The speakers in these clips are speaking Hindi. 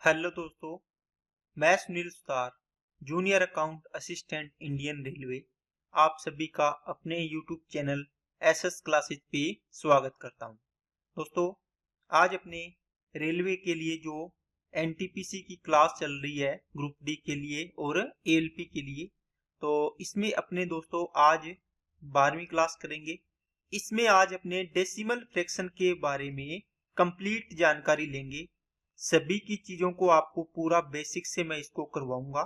हेलो दोस्तों, मैं Sunil Sutar, junior account assistant Indian railway, आप सभी का अपने यूट्यूब चैनल एसएस क्लासेज पे स्वागत करता हूं। दोस्तों, आज अपने रेलवे के लिए जो एनटीपीसी की क्लास चल रही है ग्रुप डी के लिए और एएलपी के लिए, तो इसमें अपने दोस्तों आज 12वीं क्लास करेंगे। इसमें आज अपने डेसिमल फ्रैक्शन के बारे में कंप्लीट जानकारी लेंगे। सभी की चीजों को आपको पूरा बेसिक से मैं इसको करवाऊंगा।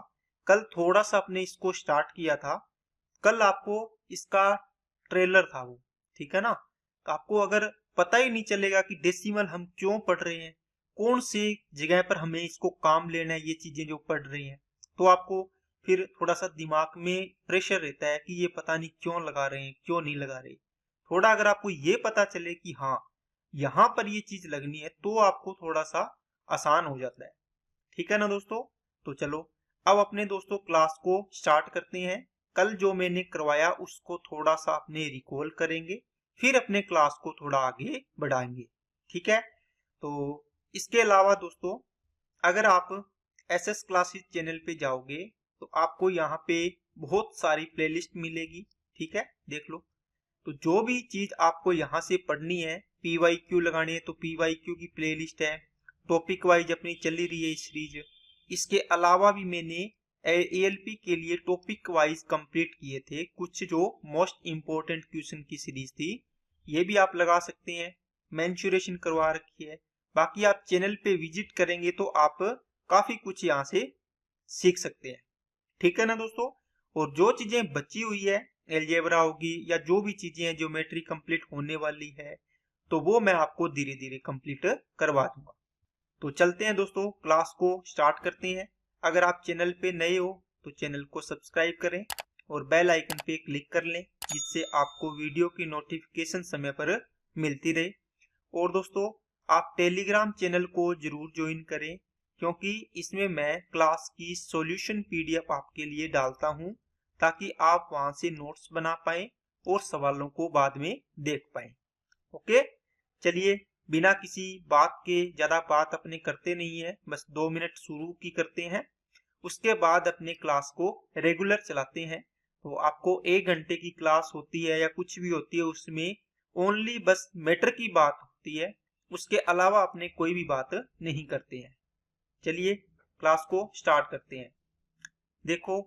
कल थोड़ा सा आपने इसको स्टार्ट किया था, कल आपको इसका ट्रेलर था वो, ठीक है ना। तो आपको अगर पता ही नहीं चलेगा कि डेसिमल हम क्यों पढ़ रहे हैं, कौन सी जगह पर हमें इसको काम लेना है, ये चीजें जो पढ़ रही हैं, तो आपको फिर थोड़ा सा दिमाग में प्रेशर रहता है कि ये पता नहीं क्यों लगा रहे हैं, क्यों नहीं लगा रहे। थोड़ा अगर आपको ये पता चले कि हाँ यहाँ पर ये चीज लगनी है, तो आपको थोड़ा सा आसान हो जाता है। ठीक है ना दोस्तों। तो चलो अब अपने दोस्तों क्लास को स्टार्ट करते हैं। कल जो मैंने करवाया उसको थोड़ा सा अपने रिकॉल करेंगे, फिर अपने क्लास को थोड़ा आगे बढ़ाएंगे। ठीक है। तो इसके अलावा दोस्तों, अगर आप एसएस क्लासेस चैनल पे जाओगे तो आपको यहाँ पे बहुत सारी प्लेलिस्ट मिलेगी। ठीक है, देख लो। तो जो भी चीज आपको यहाँ से पढ़नी है, पीवाईक्यू लगानी है तो पीवाईक्यू की प्लेलिस्ट है, टॉपिक वाइज अपनी चली रही है सीरीज। इसके अलावा भी मैंने एएलपी के लिए टॉपिक वाइज कंप्लीट किए थे कुछ जो मोस्ट इंपोर्टेंट क्वेश्चन की सीरीज थी, ये भी आप लगा सकते हैं। मेंशुरेशन करवा रखी है। बाकी आप चैनल पे विजिट करेंगे तो आप काफी कुछ यहाँ से सीख सकते हैं। ठीक है ना दोस्तों। और जो चीजें बची हुई है, एलजेब्रा होगी या जो भी चीजें हैं, ज्योमेट्री कंप्लीट होने वाली है, तो वो मैं आपको धीरे धीरे कंप्लीट करवा दूंगा। तो चलते हैं दोस्तों, क्लास को स्टार्ट करते हैं। अगर आप चैनल पे नए हो तो चैनल को सब्सक्राइब करें और बेल आइकन पे क्लिक कर लें, जिससे आपको वीडियो की नोटिफिकेशन समय पर मिलती रहे। और दोस्तों, आप टेलीग्राम चैनल को जरूर ज्वाइन करें, क्योंकि इसमें मैं क्लास की सॉल्यूशन पीडीएफ आपके लिए डालता हूं, ताकि आप वहां से नोट्स बना पाएं और सवालों को बाद में देख पाएं। ओके, चलिए बिना किसी बात के, ज्यादा बात अपने करते नहीं है, बस 2 मिनट शुरू की करते हैं, उसके बाद अपने क्लास को रेगुलर चलाते हैं। तो आपको 1 घंटे की क्लास होती है या कुछ भी होती है, उसमें ओनली बस मैटर की बात होती है, उसके अलावा अपने कोई भी बात नहीं करते हैं। चलिए क्लास को स्टार्ट करते हैं। देखो,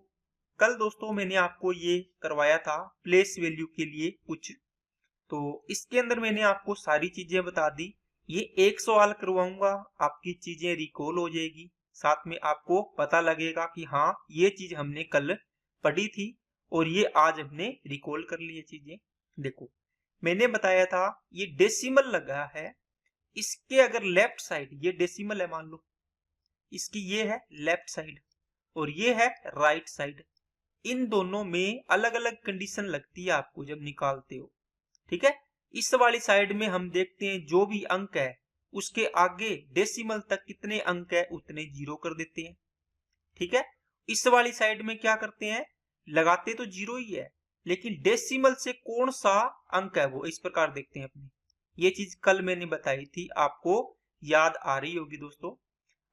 कल दोस्तों मैंने आपको ये करवाया था प्लेस वैल्यू के लिए कुछ, तो इसके अंदर मैंने आपको सारी चीजें बता दी। ये एक सवाल करवाऊंगा, आपकी चीजें रिकॉल हो जाएगी, साथ में आपको पता लगेगा कि हाँ ये चीज हमने कल पढ़ी थी और ये आज हमने रिकॉल कर ली ये चीजें। देखो, मैंने बताया था ये डेसिमल लगा है, इसके अगर लेफ्ट साइड, ये डेसिमल है मान लो, इसकी ये है लेफ्ट साइड और ये है राइट साइड, इन दोनों में अलग अलग कंडीशन लगती है आपको जब निकालते हो। ठीक है। इस वाली साइड में हम देखते हैं जो भी अंक है उसके आगे डेसिमल तक कितने अंक है उतने जीरो कर देते हैं। ठीक है। इस वाली साइड में क्या करते हैं, लगाते तो जीरो ही है, लेकिन डेसिमल से कौन सा अंक है वो इस प्रकार देखते हैं अपने। ये चीज कल मैंने बताई थी, आपको याद आ रही होगी दोस्तों।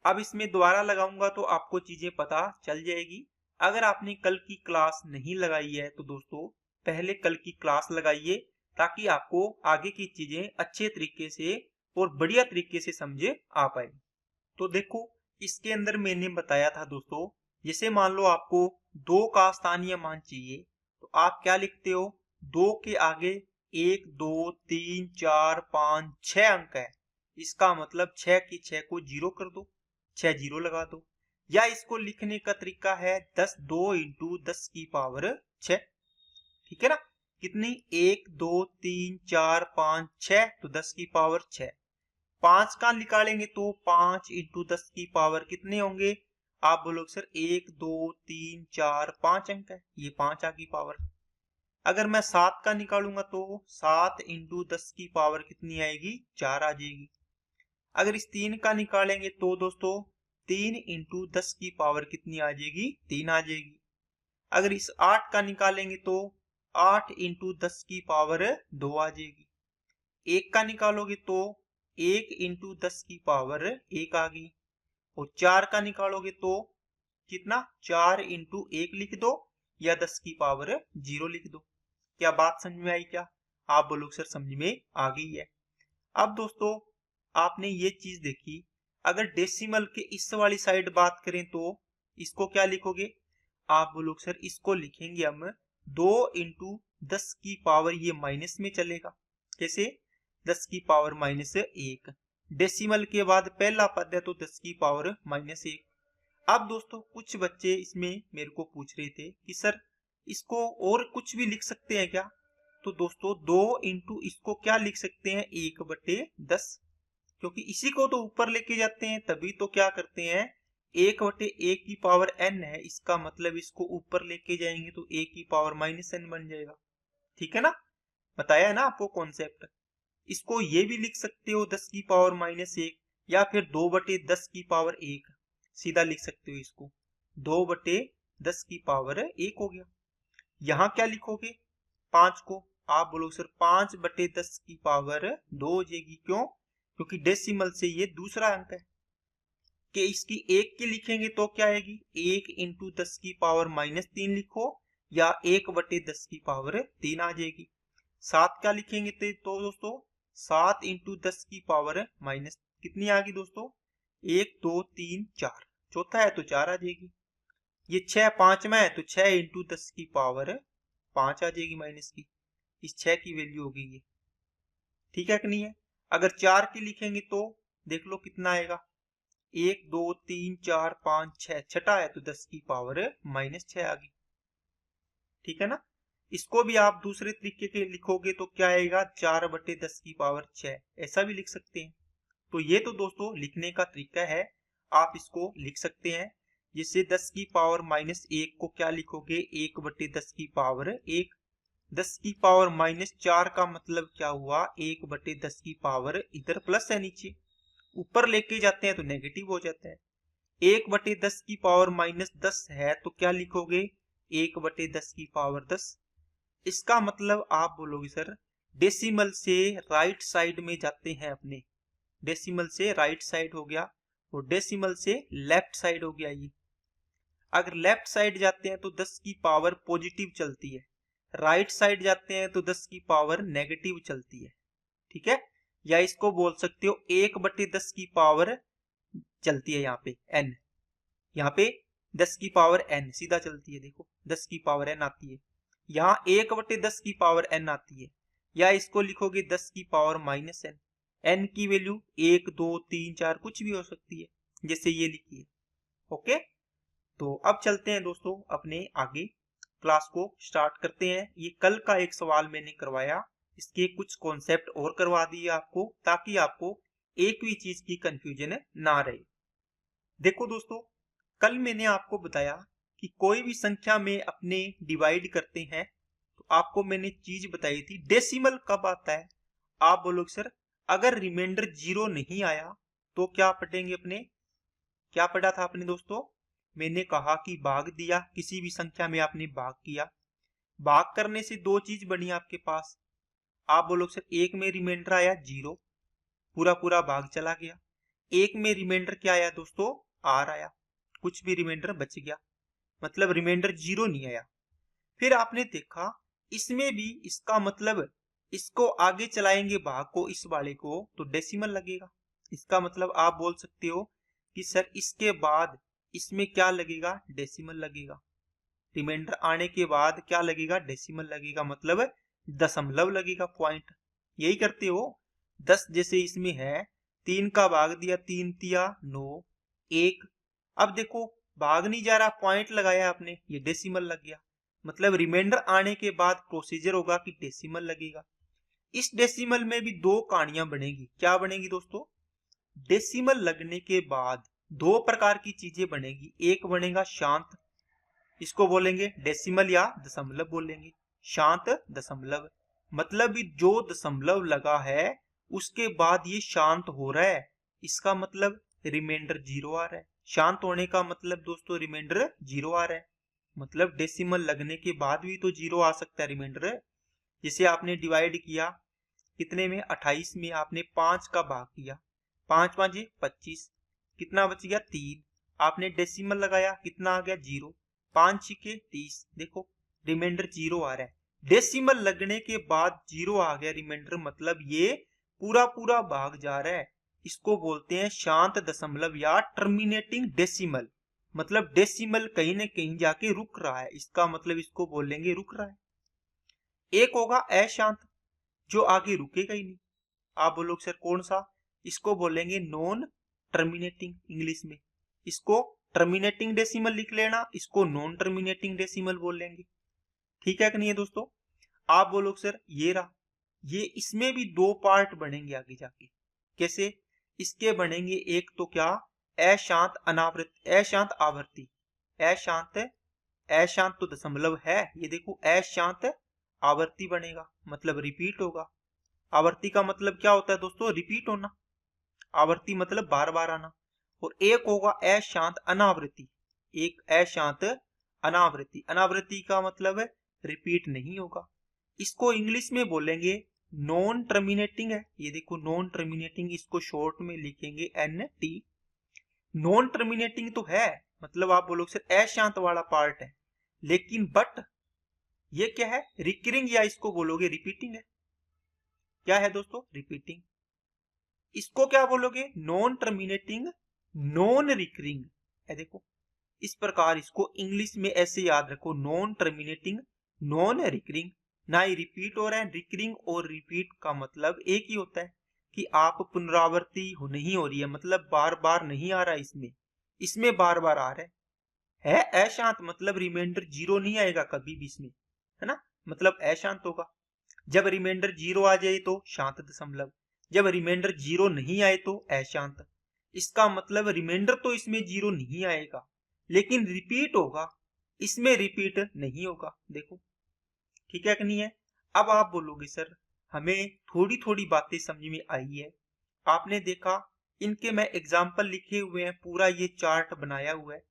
अब इसमें दोबारा लगाऊंगा तो आपको चीजें पता चल जाएगी। अगर आपने कल की क्लास नहीं लगाई है तो दोस्तों पहले कल की क्लास लगाइए, ताकि आपको आगे की चीजें अच्छे तरीके से और बढ़िया तरीके से समझे आ पाए। तो देखो, इसके अंदर मैंने बताया था दोस्तों, जैसे मान लो आपको 2 का स्थानीय मान चाहिए, तो आप क्या लिखते हो, 2 के आगे 1 2 3 4 5 6 अंक है, इसका मतलब 6 की 6 को जीरो कर दो, 6 जीरो लगा दो। या इसको लिखने का तरीका है 10 2 इंटू 10 की पावर 6। ठीक है ना। कितनी, 1 2 3 4 5 6, तो 10 की पावर 6। 5 का निकालेंगे तो 5 इंटू 10 की पावर कितने होंगे, आप बोलोगे सर 1 2 3 4 5 अंक है, ये 5 आ गई पावर। अगर मैं 7 का निकालूंगा तो 7 इंटू 10 की पावर कितनी आएगी, 4 आ जाएगी। अगर इस 3 का निकालेंगे तो दोस्तों 3 इंटू 10 की पावर कितनी आ जाएगी, 3 आ जाएगी। अगर इस 8 का निकालेंगे तो 8 इंटू 10 की पावर 2 आ जाएगी। 1 का निकालोगे तो 1 इंटू 10 की पावर 1 आ गई। और 4 का निकालोगे तो कितना, 4 इंटू 1 लिख दो या 10 की पावर 0 लिख दो। क्या बात समझ में आई क्या? आप बोलोगे सर समझ में आ गई है। अब दोस्तों आपने ये चीज देखी, अगर डेसिमल के इस वाली साइड बात करें तो इसको क्या लिखोगे? आप बोलोगे सर इसको लिखेंगे हम 2 इंटू 10 की पावर, ये माइनस में चलेगा। कैसे? 10 की पावर माइनस 1। डेसिमल के बाद पहला पद है तो 10 की पावर माइनस 1। अब दोस्तों कुछ बच्चे इसमें मेरे को पूछ रहे थे कि सर इसको और कुछ भी लिख सकते हैं क्या? तो दोस्तों 2 इंटू इसको क्या लिख सकते हैं, 1/10, क्योंकि इसी को तो ऊपर लेके जाते हैं, तभी तो क्या करते हैं 1/1 की पावर n है, इसका मतलब इसको ऊपर लेके जाएंगे तो a की पावर -n बन जाएगा। ठीक है ना, बताया है ना आपको कॉन्सेप्ट। इसको ये भी लिख सकते हो 10 की पावर -1 या फिर 2/10 की पावर 1, सीधा लिख सकते हो इसको 2/10 की पावर 1 हो गया। यहाँ क्या लिखोगे 5 को, आप बोलोगे सर 5/10 की पावर 2 हो जाएगी। क्यों? क्योंकि डेसिमल से ये दूसरा अंक है। कि इसकी 1 की लिखेंगे तो क्या आएगी, 1 इंटू 10 की पावर -3 लिखो या 1/10 की पावर 3 आ जाएगी। 7 का लिखेंगे तो दोस्तों 7 इंटू 10 की पावर माइनस कितनी आ गई दोस्तों, 1 2 3 4, चौथा है तो 4 आ जाएगी। ये 6 पांचवा है तो 6 इंटू 10 की पावर 5 आ जाएगी माइनस की, इस 6 की वैल्यू होगी ये। ठीक है कि नहीं है? अगर 4 की लिखेंगे तो देख लो कितना आएगा, 1 2 3 4 5 6, छठा है तो 10 की पावर -6 आ गई। ठीक है ना, इसको भी आप दूसरे तरीके के लिखोगे तो क्या आएगा, 4/10 की पावर 6, ऐसा भी लिख सकते हैं। तो ये तो दोस्तों लिखने का तरीका है, आप इसको लिख सकते हैं। जिससे 10 की पावर -1 को क्या लिखोगे, 1/10 की पावर 1। 10 की पावर -4 का मतलब क्या हुआ, 1/10 की पावर, इधर प्लस है नीचे, ऊपर लेके जाते हैं तो नेगेटिव हो जाता है। 1/10 की पावर -10 है तो क्या लिखोगे, 1/10 की पावर 10। इसका मतलब आप बोलोगे सर डेसिमल से राइट साइड में जाते हैं अपने, डेसिमल से राइट साइड हो गया और डेसिमल से लेफ्ट साइड हो गया। ये अगर लेफ्ट साइड जाते हैं तो 10 की पावर पॉजिटिव चलती है, राइट साइड जाते हैं तो 10 की पावर नेगेटिव चलती है। ठीक है, या इसको बोल सकते हो 1/10 की पावर चलती है, यहाँ पे n, यहाँ पे 10 की पावर n सीधा चलती है, देखो 10 की पावर n आती है, यहाँ 1/10 की पावर n आती है। या इसको लिखोगे 10 की पावर -n, n की वैल्यू 1 2 3 4 कुछ भी हो सकती है, जैसे ये लिखी है। ओके, तो अब चलते हैं दोस्तों अपने आगे, क्लास को स्टार्ट करते हैं। ये कल का एक सवाल मैंने करवाया, इसके कुछ कॉन्सेप्ट और करवा दिए आपको, ताकि आपको एक भी चीज की कंफ्यूजन ना रहे। देखो दोस्तों, कल मैंने आपको बताया कि कोई भी संख्या में अपने डिवाइड करते हैं तो आपको मैंने चीज बताई थी डेसिमल कब आता है। आप बोलोगे सर अगर रिमाइंडर 0 नहीं आया तो क्या पढ़ेंगे अपने, क्या पढ़ा था आपने दोस्तों, मैंने कहा कि भाग दिया, किसी भी संख्या में आपने भाग किया, भाग करने से दो चीज बनी आपके पास। आप बोलोगे सर एक में रिमाइंडर आया 0, पूरा पूरा भाग चला गया। एक में रिमाइंडर क्या आया दोस्तों, r आया, कुछ भी रिमाइंडर बच गया, मतलब रिमाइंडर 0 नहीं आया। फिर आपने देखा इसमें भी इसका मतलब इसको आगे चलाएंगे भाग को, इस वाले को, तो डेसिमल लगेगा। इसका मतलब आप बोल सकते हो कि सर इसके बाद इसमें क्या लगेगा, डेसिमल लगेगा। रिमाइंडर आने के बाद क्या लगेगा, डेसिमल लगेगा, मतलब दशमलव लगेगा, पॉइंट। यही करते हो 10 जैसे इसमें है, 3 का भाग दिया, 3 तिया 9, 1। अब देखो भाग नहीं जा रहा, पॉइंट लगाया आपने, ये डेसिमल लग गया। मतलब रिमाइंडर आने के बाद प्रोसीजर होगा कि डेसिमल लगेगा। इस डेसिमल में भी दो कहानियां बनेगी। क्या बनेगी दोस्तों, डेसिमल लगने के बाद दो प्रकार की चीजें बनेगी। एक बनेगा शांत, इसको बोलेंगे डेसिमल या दशमलव बोलेंगे, शांत दशमलव। मतलब जो दशमलव लगा है उसके बाद ये शांत हो रहा है, इसका मतलब रिमाइंडर 0 आ रहा है। शांत होने का मतलब दोस्तों रिमाइंडर 0 आ रहा है, मतलब डेसिमल लगने के बाद भी तो 0 आ सकता है रिमाइंडर। जिसे आपने डिवाइड किया कितने में, 28 में आपने 5 का भाग किया, 5 5 25, कितना बच गया 3। आपने डेसिमल लगाया, कितना आ गया 0। 5 छिके 30, देखो रिमाइंडर 0 आ रहा है। डेसिमल लगने के बाद 0 आ गया रिमाइंडर, मतलब ये पूरा पूरा भाग जा रहा है। इसको बोलते हैं शांत दशमलव या टर्मिनेटिंग डेसिमल। मतलब डेसिमल कहीं ना कहीं जाके रुक रहा है, इसका मतलब इसको बोलेंगे रुक रहा है। एक होगा अशांत, जो आगे रुकेगा ही नहीं। आप बोलोगे सर कौन सा? इसको बोलेंगे नॉन टर्मिनेटिंग इंग्लिश में। इसको टर्मिनेटिंग डेसिमल लिख लेना, इसको नॉन टर्मिनेटिंग डेसिमल बोल लेंगे। ठीक है कि नहीं है दोस्तों? आप बोलोगे सर ये रहा, ये इसमें भी दो पार्ट बनेंगे आगे जाके। कैसे? इसके बनेंगे एक तो क्या, अशांत अनावृत, अशांत आवर्ती। अशांत, अशांत तो दशमलव है, ये देखो अशांत आवर्ती बनेगा, मतलब रिपीट होगा। आवर्ती का मतलब क्या होता है दोस्तों? रिपीट होना। आवर्ती मतलब बार बार आना। और एक होगा अशांत अनावृति। एक अशांत अनावृति, अनावृति का मतलब रिपीट नहीं होगा। इसको इंग्लिश में बोलेंगे नॉन टर्मिनेटिंग है। ये देखो नॉन टर्मिनेटिंग, इसको शॉर्ट में लिखेंगे NT। नॉन टर्मिनेटिंग तो है, मतलब आप बोलोगे सर अशांत वाला पार्ट है, लेकिन बट ये क्या है? रिकरिंग, या इसको बोलोगे रिपीटिंग है। क्या है दोस्तों? रिपीटिंग। इसको क्या बोलोगे? नॉन टर्मिनेटिंग नॉन रिकरिंग है। देखो इस प्रकार इसको इंग्लिश में ऐसे याद रखो, नॉन टर्मिनेटिंग नॉन रिकरिंग। ना ही रिपीट हो रहा है। रिकरिंग और रिपीट का मतलब एक ही होता है कि आप पुनरावृत्ति नहीं हो रही है, मतलब बार बार नहीं आ रहा है। इसमें बार बार आ रहा है अशांत, मतलब रिमाइंडर 0 नहीं आएगा कभी भी इसमें, है ना, मतलब अशांत होगा। जब रिमाइंडर 0 आ जाए तो शांत दशमलव, जब रिमाइंडर 0 नहीं आए तो अशांत। इसका मतलब रिमाइंडर तो इसमें 0 नहीं आएगा, लेकिन रिपीट होगा, इसमें रिपीट नहीं होगा। देखो ठीक है कि नहीं है? अब आप बोलोगे सर हमें थोड़ी थोड़ी बातें समझ में आई है। आपने देखा इनके मैं एग्जाम्पल लिखे हुए हैं, पूरा ये चार्ट बनाया हुआ है,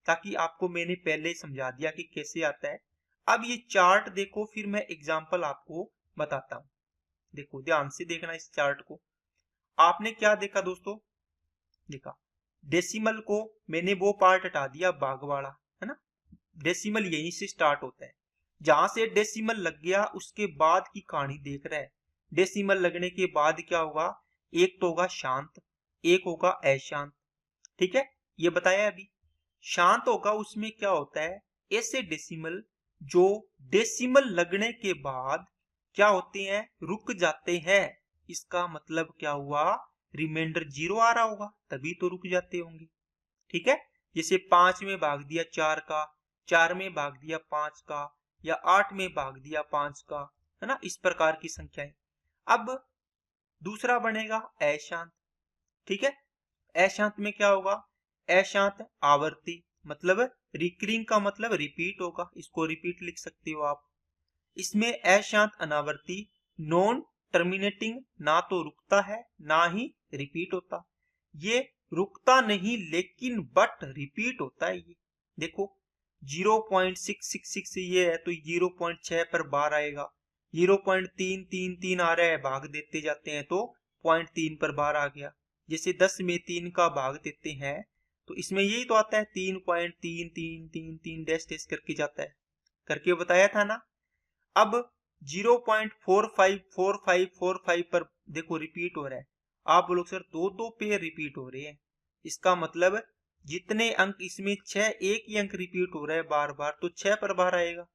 ताकि आपको मैंने पहले समझा दिया कि कैसे आता है। अब ये चार्ट देखो, फिर मैं एग्जाम्पल आपको बताता हूं। देखो ध्यान से देखना इस चार्ट को। आपने क्या देखा दोस्तों? देखा डेसिमल को मैंने वो पार्ट हटा दिया भाग वाला, है ना। डेसिमल यहीं से स्टार्ट होता है, जहां से डेसिमल लग गया उसके बाद की कहानी देख रहा है। डेसिमल लगने के बाद क्या होगा? एक तो होगा शांत, एक होगा अशांत। ठीक है, ये बताया अभी। शांत होगा उसमें क्या होता है? ऐसे डेसिमल जो डेसिमल लगने के बाद क्या होते हैं? रुक जाते हैं। इसका मतलब क्या हुआ? रिमाइंडर 0 आ रहा होगा, तभी तो रुक जाते होंगे। ठीक है, जैसे 5 में भाग दिया 4 का, 4 में भाग दिया 5 का, या 8 में भाग दिया 5 का, है ना, इस प्रकार की संख्याएं। अब दूसरा बनेगा अशांत। ठीक है, अशांत में क्या होगा? अशांत आवर्ती, मतलब रिकरिंग का मतलब रिपीट होगा, इसको रिपीट लिख सकते हो आप। इसमें अशांत अनावर्ती नॉन टर्मिनेटिंग, ना तो रुकता है ना ही रिपीट होता। ये रुकता नहीं लेकिन बट रिपीट होता है। ये देखो 0.666 ये है तो 0.6 पर बार आएगा। 0.333 आ रहा है, भाग देते जाते हैं तो 0.3 पर बार आ गया। जैसे 10 में 3 का भाग देते हैं तो इसमें यही तो आता है 3.3333 डैश डैश करके जाता है, करके बताया था ना। अब 0.454545 पर देखो रिपीट हो रहा है। आप बोलो सर दो दो पेयर रिपीट हो रहे हैं, इसका मतलब जितने अंक इसमें 6 एक ही अंक रिपीट हो रहा है बार बार, तो 6 पर बार आएगा।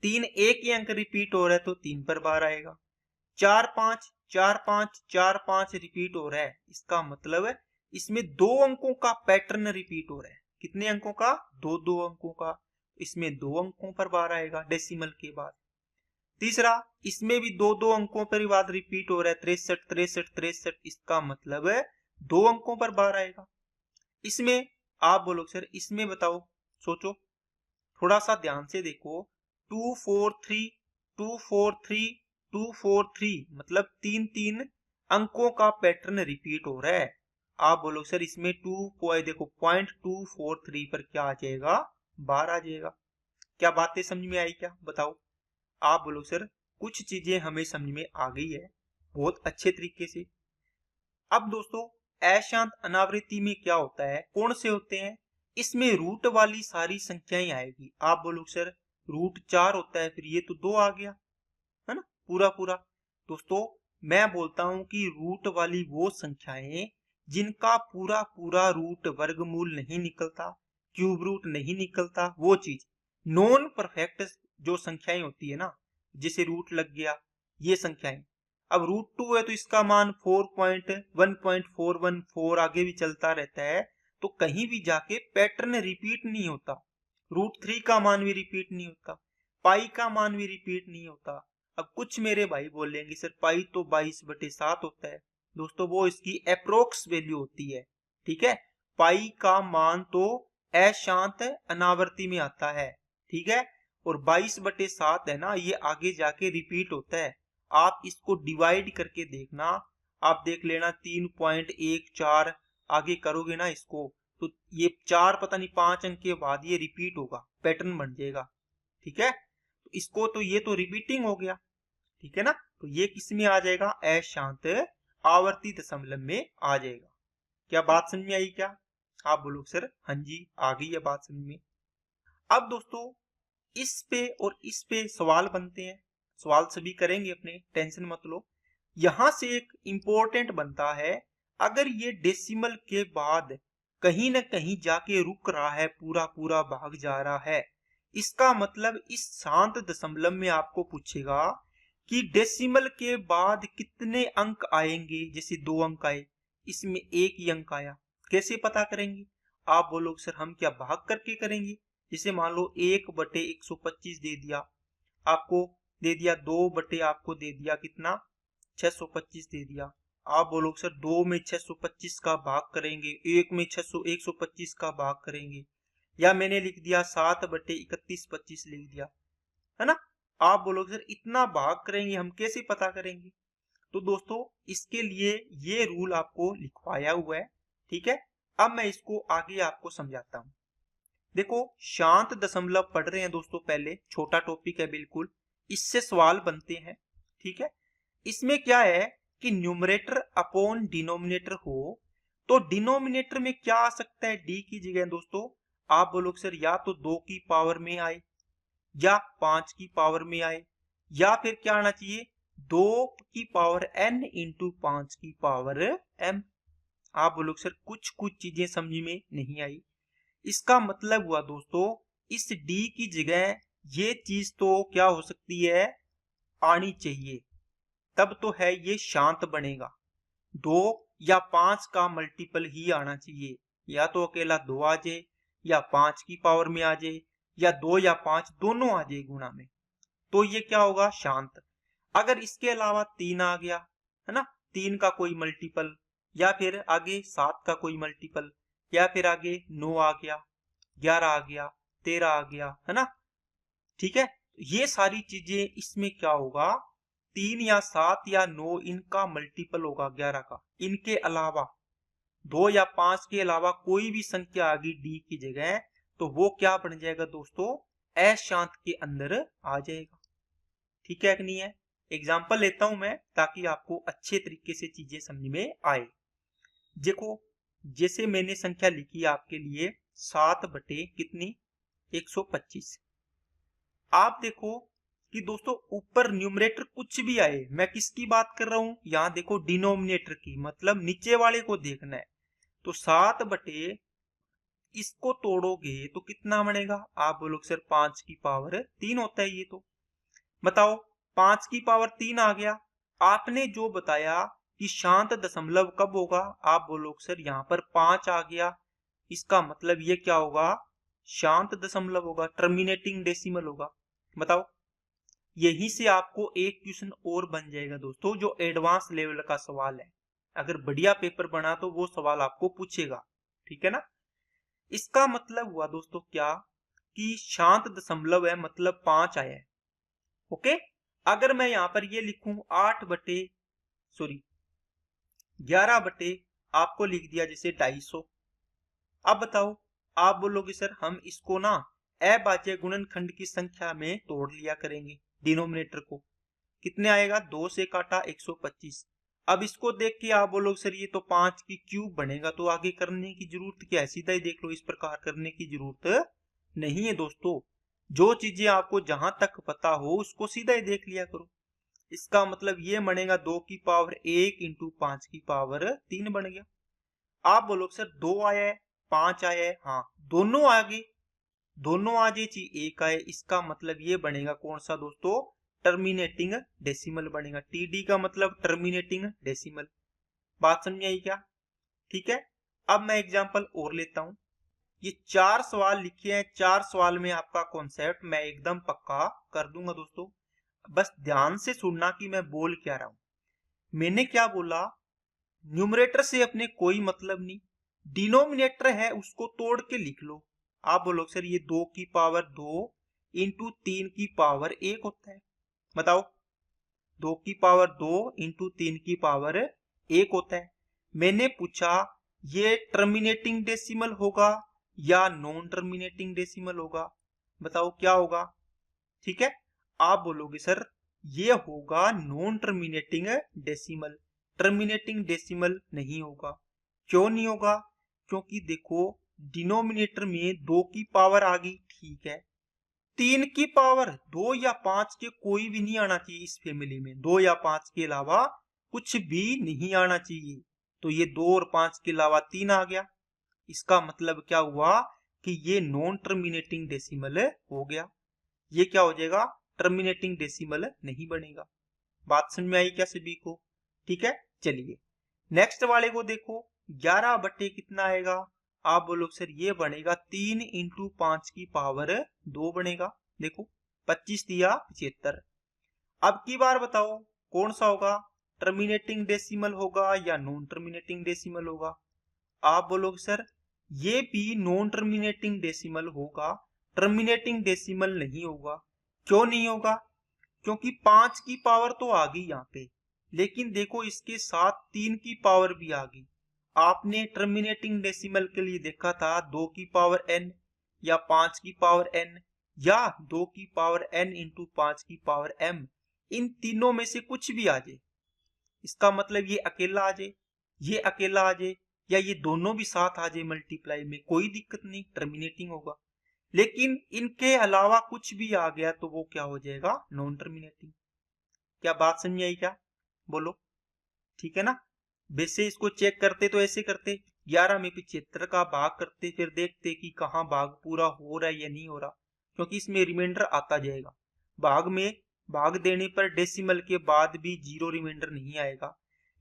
3 एक ही अंक रिपीट हो रहा है तो 3 पर बार आएगा। 4 5 4 5 4 5 रिपीट हो रहा है, इसका मतलब इसमें 2 अंकों का पैटर्न रिपीट हो रहा है। कितने अंकों का? 2 अंकों का। इसमें 2 अंकों पर बार आएगा डेसिमल के बाद। तीसरा, इसमें भी 2 अंकों पर बाद रिपीट हो रहा है, 63 63 63, इसका मतलब है 2 अंकों पर बार आएगा। इसमें आप बोलो सर इसमें बताओ, सोचो थोड़ा सा ध्यान से देखो। 243 243 243, मतलब 3 अंकों का पैटर्न रिपीट हो रहा है। आप बोलो सर इसमें देखो 0.243 पर क्या आ जाएगा? बार आ जाएगा। क्या बातें समझ में आई? क्या बताओ? आप बोलो सर कुछ चीजें हमें समझ में आ गई है बहुत अच्छे तरीके से। अब दोस्तों अशांत अनावृत्ति में क्या होता है, कौन से होते हैं, इसमें रूट वाली सारी संख्याएं आएगी। आप बोलो सर रूट 4 होता है, फिर ये तो 2 आ गया है ना, पूरा पूरा। दोस्तों मैं बोलता हूं कि रूट वाली वो संख्याएं जिनका पूरा पूरा रूट वर्गमूल नहीं निकलता, क्यूब रूट नहीं निकलता, वो चीज नॉन परफेक्ट जो संख्याएं होती है ना, जिसे रूट लग गया, ये संख्याएं। अब रूट 2 है तो इसका मान 4.1.414 आगे भी चलता रहता है, तो कहीं भी जाके पैटर्न रिपीट नहीं होता। रूट 3 का मान भी रिपीट नहीं होता, पाई का मान भी रिपीट नहीं होता। अब कुछ मेरे भाई बोलेंगे सर पाई तो 22/7 होता है। दोस्तों वो इसकी अप्रोक्स वैल्यू होती है, ठीक है। पाई का मान तो अशांत अनावर्ती में आता है, ठीक है, और 22/7 है ना, ये आगे जाके रिपीट होता है। आप इसको डिवाइड करके देखना, आप देख लेना 3.14 आगे करोगे ना इसको, तो ये 4 पता नहीं 5 अंक के बाद ये रिपीट होगा, पैटर्न बन जाएगा, ठीक है। तो इसको तो ये तो रिपीटिंग हो गया, ठीक है ना, तो ये किस में आ जाएगा, अशांत आवर्ती दशमलव में आ जाएगा। क्या बात समझ में आई क्या? आप बोलो सर हाँ जी आ गई है बात समझ में। अब दोस्तों इस पे और इस पे सवाल बनते हैं, सवाल सभी करेंगे अपने, टेंशन मत लो। यहां से एक इंपॉर्टेंट बनता है, अगर ये डेसिमल के बाद कहीं ना कहीं जाके रुक रहा है, पूरा पूरा भाग जा रहा है, इसका मतलब इस शांत दशमलव में आपको पूछेगा कि डेसिमल के बाद कितने अंक आएंगे। जैसे 2 अंक आए, इसमें 1 ही अंक आया, कैसे पता करेंगे? आप बोलो सर हम क्या भाग करके करेंगे? जैसे मान लो 1/125 दे दिया आपको, दे दिया 2 आपको दे दिया कितना 625 दे दिया। आप बोलो सर 2 में 625 का भाग करेंगे, 1 में 125 का भाग करेंगे, या मैंने लिख दिया 7/3125 लिख दिया, है ना। आप बोलो सर इतना भाग करेंगे, हम कैसे पता करेंगे? तो दोस्तों इसके लिए ये रूल आपको लिखवाया हुआ है, ठीक है। अब मैं इसको आगे आपको समझाता हूं। देखो शांत दशमलव पढ़ रहे हैं दोस्तों, पहले छोटा टॉपिक है बिल्कुल, इससे सवाल बनते हैं, ठीक है। इसमें क्या है कि न्यूमरेटर अपॉन डिनोमिनेटर हो, तो डिनोमिनेटर में क्या आ सकता है, डी की जगह दोस्तों। आप बोलो सर या तो 2 की पावर में आए, या 5 की पावर में आए, या फिर क्या आना चाहिए 2 की पावर n इंटू 5 की पावर m। आप बोलो सर कुछ कुछ चीजें समझ में नहीं आई। इसका मतलब हुआ दोस्तों इस d की जगह ये चीज तो क्या हो सकती है, आनी चाहिए, तब तो है ये शांत बनेगा। 2 या 5 का मल्टीपल ही आना चाहिए, या तो अकेला 2 आ जाए, या 5 की पावर में आ जाए, या 2 या 5 दोनों आ जाए गुणा में, तो ये क्या होगा, शांत। अगर इसके अलावा 3 आ गया, है ना, 3 का कोई मल्टीपल, या फिर आगे 7 का कोई मल्टीपल, या फिर आगे 9 आ गया, 11 आ गया, 13 आ गया, है ना, ठीक है। ये सारी चीजें इसमें क्या होगा, 3 या 7 या 9 इनका मल्टीपल होगा 11 का। इनके अलावा 2 या 5 के अलावा कोई भी संख्या आ गई डी की जगह, तो वो क्या बन जाएगा दोस्तों, अशांत के अंदर आ जाएगा, ठीक है कि नहीं है। एग्जाम्पल लेता हूं मैं ताकि आपको अच्छे तरीके से चीजें समझ में आए। देखो जैसे मैंने संख्या लिखी आपके लिए 7/125। आप देखो कि दोस्तों ऊपर न्यूमरेटर कुछ भी आए, मैं किसकी बात कर रहा हूं, यहां देखो डिनोमिनेटर की, मतलब नीचे वाले को देखना है। तो 7 इसको तोड़ोगे तो कितना बनेगा, आप बोलो सर 5 की पावर 3 होता है ये तो। बताओ 5 की पावर 3 आ गया। आपने जो बताया कि शांत दशमलव कब होगा, आप बोलो सर यहाँ पर 5 आ गया, इसका मतलब ये क्या होगा, शांत दशमलव होगा, टर्मिनेटिंग डेसिमल होगा। बताओ यहीं से आपको एक क्वेश्चन और बन जाएगा दोस्तों, जो एडवांस लेवल का सवाल है। अगर बढ़िया पेपर बना तो वो सवाल आपको पूछेगा, ठीक है ना। इसका मतलब हुआ दोस्तों क्या, कि शांत दशमलव है मतलब 5 आया है, ओके। अगर मैं यहां पर ये लिखूं 11 आपको लिख दिया जैसे 250। अब बताओ आप बोलोगे सर हम इसको ना अभाज्य गुणनखंड की संख्या में तोड़ लिया करेंगे, डिनोमिनेटर को कितने आएगा, 2 से काटा 125। अब इसको देख के आप बोलोगे सर ये तो 5 की क्यूब बनेगा, तो आगे करने की जरूरत क्या है, सीधा ही देख लो, इस प्रकार करने की जरूरत नहीं है दोस्तों। जो चीजें आपको जहां तक पता हो उसको सीधा ही देख लिया करो। इसका मतलब ये बनेगा 2 की पावर 1 इंटू 5 की पावर 3 बन गया। आप बोलोगे सर 2 आया है 5 आया है, हाँ दोनों आ गए, दोनों आ जाए चाहिए एक आए, इसका मतलब ये बनेगा कौन सा दोस्तों, टर्मिनेटिंग डेसिमल बनेगा। टीडी का मतलब टर्मिनेटिंग डेसिमल। बात समझ आई क्या? ठीक है। अब मैं एग्जांपल और लेता हूं। ये 4 सवाल लिखे हैं, 4 सवाल में आपका कॉन्सेप्ट मैं एकदम पक्का कर दूंगा दोस्तों। बस ध्यान से सुनना कि मैं बोल क्या रहा हूं। मैंने क्या बोला, न्यूमरेटर से अपने कोई मतलब नहीं, डिनोमिनेटर है उसको तोड़ के लिख लो। आप बोलोगे सर ये 2 की पावर 2 इंटू 3 की पावर 1 होता है, बताओ 2 की पावर 2 इंटू 3 की पावर 1 होता है। मैंने पूछा ये टर्मिनेटिंग डेसिमल होगा या नॉन टर्मिनेटिंग डेसिमल होगा, बताओ क्या होगा। ठीक है, आप बोलोगे सर ये होगा non terminating decimal, terminating decimal नहीं होगा। क्यों नहीं होगा? क्योंकि देखो डिनोमिनेटर में 2 की पावर आ गई, ठीक है, 3 की पावर 2 या 5 के कोई भी नहीं आना चाहिए इस फैमिली में, 2 या 5 के अलावा कुछ भी नहीं आना चाहिए। तो ये 2 और 5 के अलावा 3 आ गया, इसका मतलब क्या हुआ कि ये नॉन टर्मिनेटिंग डेसिमल हो गया। ये क्या हो जाएगा, टर्मिनेटिंग डेसिमल नहीं बनेगा। बात समझ में आई क्या सभी को? ठीक है, चलिए नेक्स्ट वाले को देखो। 11 बटे कितना आएगा, आप बोलो सर ये बनेगा 3 इंटू 5 की पावर 2 बनेगा। देखो 25 दिया 75। अब की बार बताओ कौन सा होगा, टर्मिनेटिंग डेसिमल होगा या नॉन टर्मिनेटिंग डेसिमल होगा। आप बोलोगे सर ये भी नॉन टर्मिनेटिंग डेसिमल होगा, टर्मिनेटिंग डेसिमल नहीं होगा। क्यों नहीं होगा? क्योंकि 5 की पावर तो आ गई यहाँ पे, लेकिन देखो इसके साथ 3 की पावर भी आ गई। आपने टर्मिनेटिंग डेसिमल के लिए देखा था 2 की पावर n या 5 की पावर n या 2 की पावर n इंटू 5 की पावर m, इन तीनों में से कुछ भी आ जाए। इसका मतलब ये अकेला आ जाए, ये अकेला आ जाए, या ये दोनों भी साथ आ जाए मल्टीप्लाई में, कोई दिक्कत नहीं, टर्मिनेटिंग होगा। लेकिन इनके अलावा कुछ भी आ गया तो वो क्या हो जाएगा, नॉन टर्मिनेटिंग। क्या बात समझ आई क्या, बोलो? ठीक है ना। वैसे इसको चेक करते तो ऐसे करते, 11 में 75 का भाग करते, फिर देखते कि कहाँ भाग पूरा हो रहा है या नहीं हो रहा, क्योंकि इसमें रिमाइंडर आता जाएगा। भाग में भाग देने पर डेसिमल के बाद भी जीरो रिमाइंडर नहीं आएगा।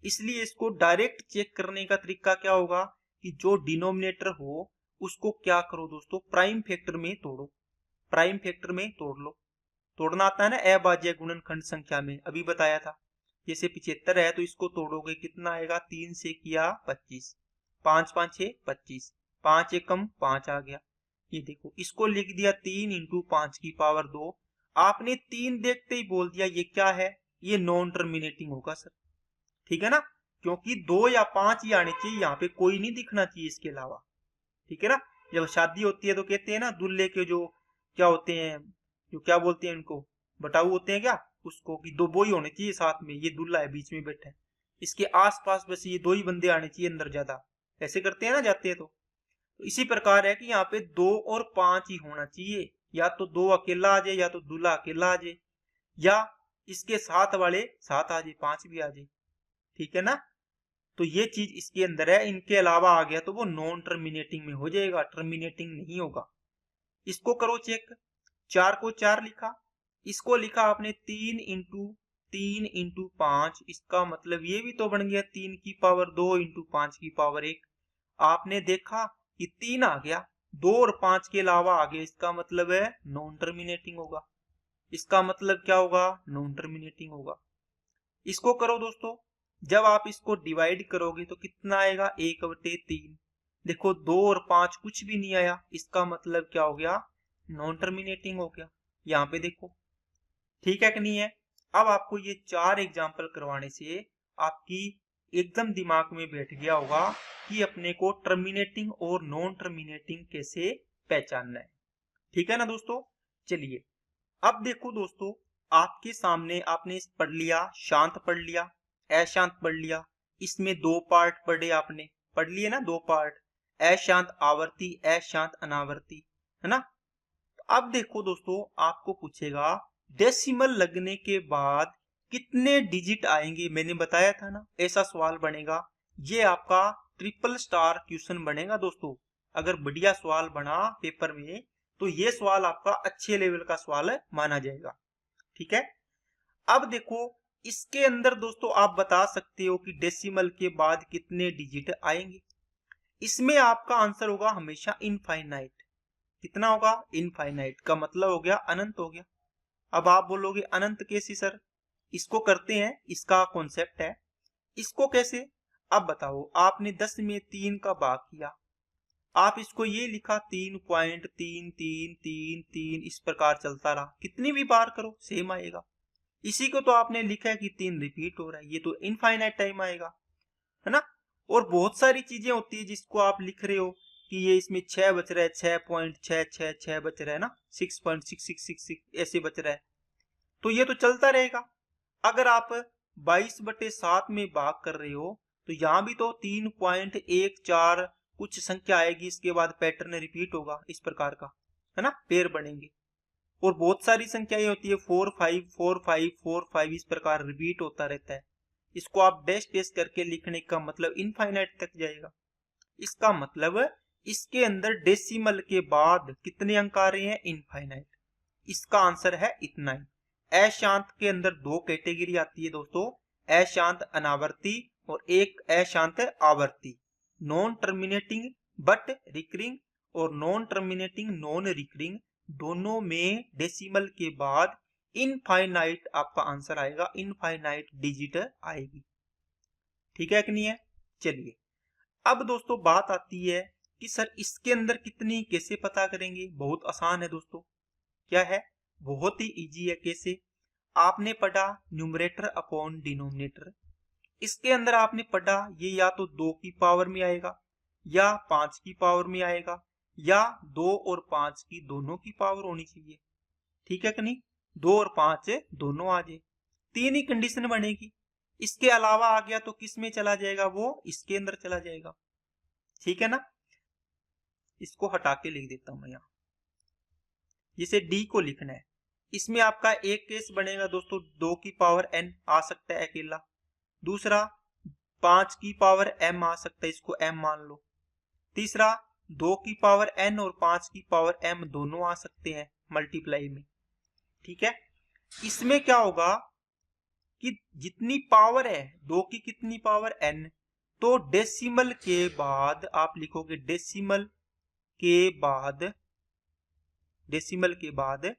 इसलिए इसको डायरेक्ट चेक करने का तरीका क्या होगा कि जो डिनोमिनेटर हो उसको क्या करो दोस्तों, प्राइम फैक्टर में तोड़ो, प्राइम फैक्टर में तोड़ लो। तोड़ना आता है ना अभाज्य गुणनखंड संख्या में, अभी बताया था। जैसे 75 है तो इसको तोड़ोगे कितना आएगा, 3 से किया 25, 5 5 6 25, 5 एकम 5 आ गया। ये देखो इसको लिख दिया 3 इंटू 5 की पावर 2। आपने 3 देखते ही बोल दिया ये क्या है, ये नॉन टर्मिनेटिंग होगा सर। ठीक है ना, क्योंकि 2 या 5 ही आने चाहिए, यहाँ पे कोई नहीं दिखना चाहिए इसके अलावा। ठीक है ना। जब शादी होती है तो कहते हैं ना दूल्हे के जो क्या होते हैं, जो क्या बोलते हैं इनको, बटाऊ होते हैं क्या, उसको कि दो बोई होने चाहिए साथ में, ये दूल्हा है बीच में बैठा है, इसके आसपास बस ये 2 ही बंदे आने चाहिए, अंदर ज्यादा ऐसे करते हैं ना जाते हैं तो इसी प्रकार है कि यहाँ पे 2 और 5 ही होना चाहिए, या तो 2 अकेला आ जाए या तो दूल्हा अकेला आ जाए, या इसके साथ वाले साथ आ जाए, 5 भी आ जाए। ठीक है ना। तो ये चीज इसके अंदर है, इनके अलावा आ गया तो वो नॉन टर्मिनेटिंग में हो जाएगा, टर्मिनेटिंग नहीं होगा। इसको करो चेक, 4 को 4 लिखा, इसको लिखा आपने 3 इंटू 5, इसका मतलब ये भी तो बन गया 3 की पावर 2 इंटू 5 की पावर 1। आपने देखा कि 3 आ गया, 2 और 5 के अलावा आ गया, इसका मतलब है नॉन टर्मिनेटिंग होगा। इसका मतलब क्या होगा, नॉन टर्मिनेटिंग होगा। इसको करो दोस्तों, जब आप इसको डिवाइड करोगे तो कितना आएगा, 1/3। देखो 2 और 5 कुछ भी नहीं आया, इसका मतलब क्या हो गया, नॉन टर्मिनेटिंग हो गया। यहाँ पे देखो, ठीक है कि नहीं है। अब आपको ये 4 एग्जाम्पल करवाने से आपकी एकदम दिमाग में बैठ गया होगा कि अपने को टर्मिनेटिंग और नॉन टर्मिनेटिंग कैसे पहचानना है। ठीक है ना दोस्तों। चलिए अब देखो दोस्तों, आपके सामने आपने पढ़ लिया, शांत पढ़ लिया, अशांत पढ़ लिया, इसमें दो पार्ट पढ़े आपने, पढ़ लिए ना दो पार्ट, अशांत आवर्ती, अशांत अनावर्ती, है ना। तो अब देखो दोस्तों, आपको पूछेगा डेसिमल लगने के बाद कितने डिजिट आएंगे, मैंने बताया था ना ऐसा सवाल बनेगा। ये आपका ट्रिपल स्टार क्वेश्चन बनेगा दोस्तों। अगर बढ़िया सवाल बना पेपर में तो ये सवाल आपका अच्छे लेवल का सवाल माना जाएगा। ठीक है, अब देखो इसके अंदर दोस्तों आप बता सकते हो कि डेसिमल के बाद कितने डिजिट आएंगे। इसमें आपका आंसर होगा हमेशा इनफाइनाइट। कितना होगा? इनफाइनाइट का मतलब हो गया अनंत हो गया। अब आप बोलोगे अनंत कैसे सर? इसको करते हैं, इसका कॉन्सेप्ट है। इसको कैसे? अब बताओ, आपने 10 में 3 का भाग किया, आप इसको ये लिखा 3.33333, इस प्रकार चलता रहा, कितनी भी बार करो सेम आएगा। इसी को तो आपने लिखा है कि 3 रिपीट हो रहा है, ये तो इनफाइनाइट टाइम आएगा, है ना। और बहुत सारी चीजें होती है जिसको आप लिख रहे हो कि ये इसमें 6 बच रहा है, 6.666 बच रहा है ना, 6.6666 ऐसे बच रहा है, तो ये तो चलता रहेगा। अगर आप 22/7 में भाग कर रहे हो तो यहाँ भी तो 3.14 कुछ संख्या आएगी, इसके बाद पैटर्न रिपीट होगा इस प्रकार का, है ना, पेयर बनेंगे। और बहुत सारी संख्याएं होती है 4 5 4 5 4 5, इस प्रकार रिपीट होता रहता है। इसको आप डैश डैश करके लिखने का मतलब इनफाइनाइट तक जाएगा। इसका मतलब इसके अंदर डेसिमल के बाद कितने अंक आ रहे हैं? इनफाइनाइट। इसका आंसर है इतना ही। अशांत के अंदर दो कैटेगरी आती है दोस्तों, अशांत अनावर्ती और एक अशांत आवर्ती, नॉन टर्मिनेटिंग बट रिकरिंग और नॉन टर्मिनेटिंग नॉन रिकरिंग। दोनों में डेसिमल के बाद इनफाइनाइट आपका आंसर आएगा, इनफाइनाइट डिजिट आएगी। ठीक है कि नहीं है? चलिए, अब दोस्तों बात आती है कि सर इसके अंदर कितनी कैसे पता करेंगे। बहुत आसान है दोस्तों। क्या है? बहुत ही इजी है। कैसे? आपने पढ़ा न्यूमरेटर अपॉन डिनोमिनेटर। इसके अंदर आपने पढ़ा ये या तो 2 की पावर में आएगा या 5 की पावर में आएगा या 2 और 5 की दोनों की पावर होनी चाहिए। ठीक है कि नहीं? 2 और 5 दोनों आ जाए, 3 ही कंडीशन बनेगी। इसके अलावा आ गया तो किस में चला जाएगा? वो इसके अंदर चला जाएगा। ठीक है ना। इसको हटा के लिख देता हूं मैं यहाँ, जिसे डी को लिखना है। इसमें आपका एक केस बनेगा दोस्तों, 2 की पावर n आ सकता है अकेला। दूसरा 5 की पावर m आ सकता है, इसको m मान लो। तीसरा 2 की पावर n और 5 की पावर m दोनों आ सकते हैं मल्टीप्लाई में। ठीक है, इसमें क्या होगा कि जितनी पावर है 2 की कितनी पावर n, तो डेसिमल के बाद आप लिखोगे डेसिमल के बाद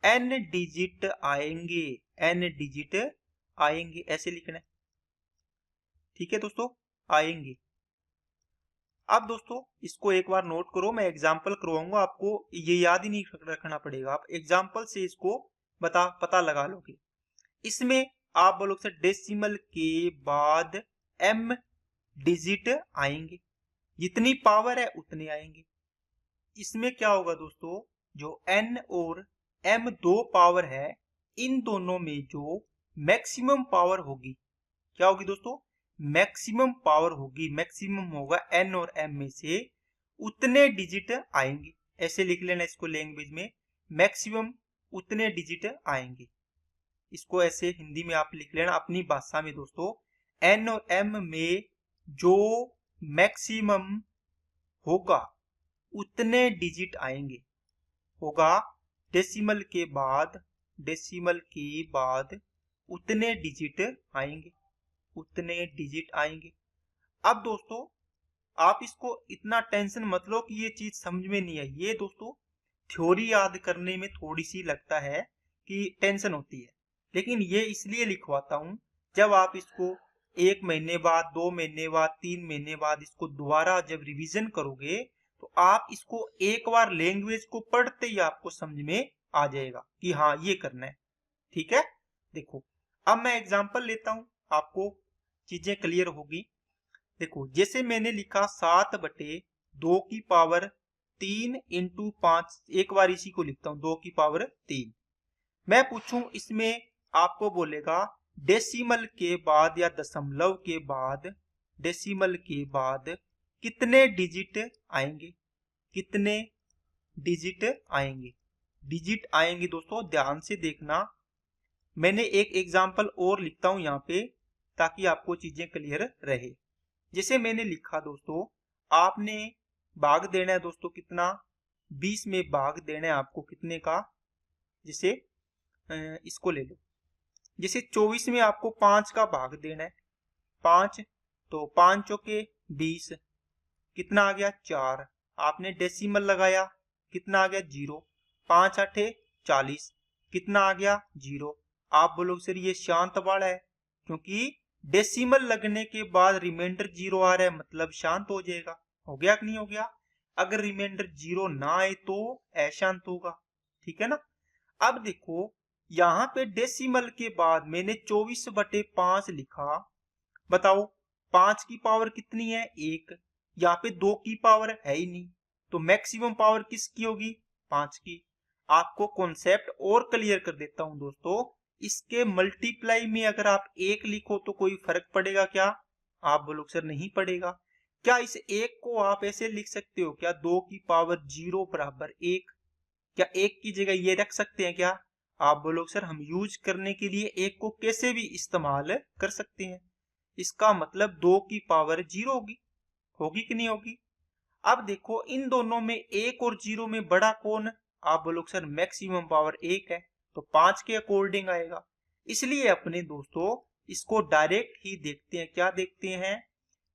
n डिजिट आएंगे, n डिजिट आएंगे, ऐसे लिखना है। ठीक है दोस्तों, आएंगे। अब दोस्तों इसको एक बार नोट करो, मैं एग्जांपल करवाऊंगा आपको, ये याद ही नहीं रखना पड़ेगा, आप एग्जांपल से इसको पता लगा लोगे। इसमें आप बोलोगे सर डेसिमल के बाद m डिजिट आएंगे, जितनी पावर है उतने आएंगे। इसमें क्या होगा दोस्तों, जो n और m दो पावर है, इन दोनों में जो मैक्सिमम पावर होगी, क्या होगी दोस्तों? मैक्सिमम पावर होगी, मैक्सिमम होगा n और m में से, उतने डिजिट आएंगे। ऐसे लिख लेना इसको लैंग्वेज में, मैक्सिमम उतने डिजिट आएंगे। इसको ऐसे हिंदी में आप लिख लेना अपनी भाषा में दोस्तों, n और m में जो मैक्सिमम होगा उतने डिजिट आएंगे, होगा डेसिमल के बाद उतने डिजिट आएंगे, उतने डिजिट आएंगे। अब दोस्तों आप इसको इतना टेंशन मत लो कि ये चीज समझ में नहीं आई। ये दोस्तों थ्योरी याद करने में थोड़ी सी लगता है कि टेंशन होती है, लेकिन ये इसलिए लिखवाता हूं, जब आप इसको 1 महीने बाद, 2 महीने बाद, 3 महीने बाद इसको दोबारा जब रिवीजन करोगे तो आप इसको एक बार लैंग्वेज को पढ़ते ही आपको समझ में आ जाएगा कि हाँ ये करना है। ठीक है, देखो अब मैं एग्जांपल लेता हूं, आपको चीजें क्लियर होगी। देखो जैसे मैंने लिखा 7/2 की पावर 3 इंटू 5, एक बार इसी को लिखता हूं 2 की पावर 3। मैं पूछूं इसमें, आपको बोलेगा डेसिमल के बाद या दशमलव के बाद, डेसिमल के बाद कितने डिजिट आएंगे, कितने डिजिट आएंगे, डिजिट आएंगे दोस्तों ध्यान से देखना। मैंने एक एग्जांपल और लिखता हूं यहाँ पे ताकि आपको चीजें क्लियर रहे। जैसे मैंने लिखा दोस्तों, आपने भाग देना है दोस्तों कितना, 20 में भाग देना है आपको कितने का, जैसे इसको ले लो, जैसे 24 में आपको 5 का भाग देना है, 5, तो 5 चौके 20, कितना आ गया 4, आपने डेसिमल लगाया, कितना आ गया 0, 5 आठे 40, कितना आ गया 0। आप बोलोगे सर ये शांत वाला है, क्योंकि डेसिमल लगने के बाद रिमाइंडर 0 आ रहा है, मतलब शांत हो जाएगा। हो गया कि नहीं हो गया? अगर रिमाइंडर 0 ना आए तो अशांत होगा, ठीक है ना। अब देखो यहाँ पे डेसिमल के बाद मैंने 24/5 लिखा, बताओ 5 की पावर कितनी है 1, यहाँ पे 2 की पावर है ही नहीं, तो मैक्सिमम पावर किसकी होगी 5 की। आपको कॉन्सेप्ट और क्लियर कर देता हूं दोस्तों, इसके मल्टीप्लाई में अगर आप 1 लिखो तो कोई फर्क पड़ेगा क्या? आप बोलोगे सर नहीं पड़ेगा। क्या इस 1 को आप ऐसे लिख सकते हो क्या, 2 की पावर 0 बराबर 1, क्या 1 की जगह ये रख सकते हैं क्या? आप बोलोगे सर हम यूज करने के लिए 1 को कैसे भी इस्तेमाल कर सकते हैं, इसका मतलब 2 की पावर 0 होगी, होगी कि नहीं होगी? अब देखो इन दोनों में 1 और 0 में बड़ा कौन? आप बोलोगे सर मैक्सिमम पावर 1 है, तो 5 के अकॉर्डिंग आएगा। इसलिए अपने दोस्तों इसको डायरेक्ट ही देखते हैं, क्या देखते हैं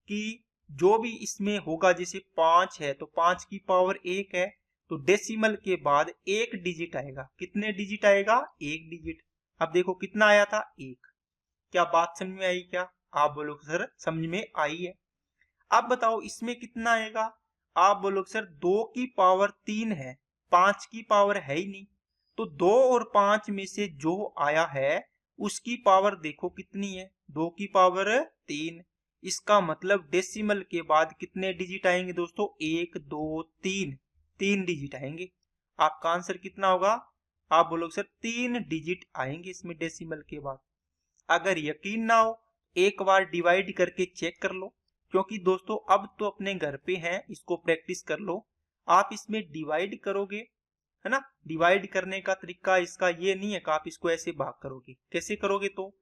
कि जो भी इसमें होगा, जैसे 5 है तो 5 की पावर 1 है, तो डेसिमल के बाद 1 डिजिट आएगा, कितने डिजिट आएगा 1 डिजिट। अब देखो कितना आया था 1, क्या बात समझ में आई क्या? आप बोलोगे सर समझ में आई है। अब बताओ इसमें कितना आएगा, आप बोलोगे सर 2 की पावर 3 है, 5 की पावर है ही नहीं, तो 2 और 5 में से जो आया है उसकी पावर देखो कितनी है, 2 की पावर 3। इसका मतलब डेसिमल के बाद कितने डिजिट आएंगे दोस्तों, 1 2 3, 3 डिजिट आएंगे। आपका आंसर कितना होगा? आप बोलोगे सर 3 डिजिट आएंगे इसमें डेसिमल के बाद। अगर यकीन ना हो एक बार डिवाइड करके चेक कर लो, क्योंकि दोस्तों अब तो अपने घर पे हैं, इसको प्रैक्टिस कर लो। आप इसमें डिवाइड करोगे, है ना, डिवाइड करने का तरीका इसका ये नहीं है कि आप इसको ऐसे भाग करोगे, कैसे करोगे? तो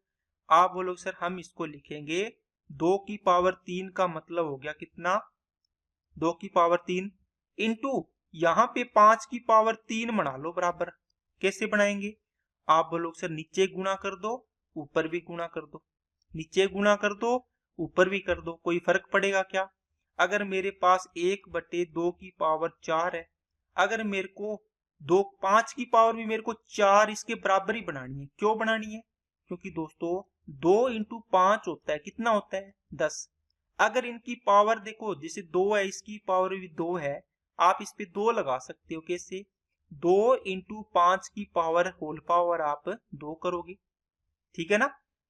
आप बोलोगे सर हम इसको लिखेंगे 2 की पावर 3 का मतलब हो गया कितना, 2 की पावर 3 इंटू यहाँ पे 5 की पावर 3 बना लो बराबर। कैसे बनाएंगे? आप बोलोगे सर नीचे गुणा कर दो, ऊपर भी गुणा कर दो, नीचे गुणा कर दो, ऊपर भी कर दो, कोई फर्क पड़ेगा क्या? अगर मेरे पास 1/2 की पावर 4 है, अगर मेरे को 5 की पावर भी मेरे को 4 इसके बराबर ही बनानी है। क्यों बनानी है? क्योंकि दोस्तों 2 इंटू 5 होता है, कितना होता है 10। अगर इनकी पावर देखो, जैसे 2 है इसकी पावर भी 2 है, आप इस पे 2 लगा सकते हो, कैसे? 2 इंटू 5 की पावर होल पावर आप 2 करोगे, ठीक है ना।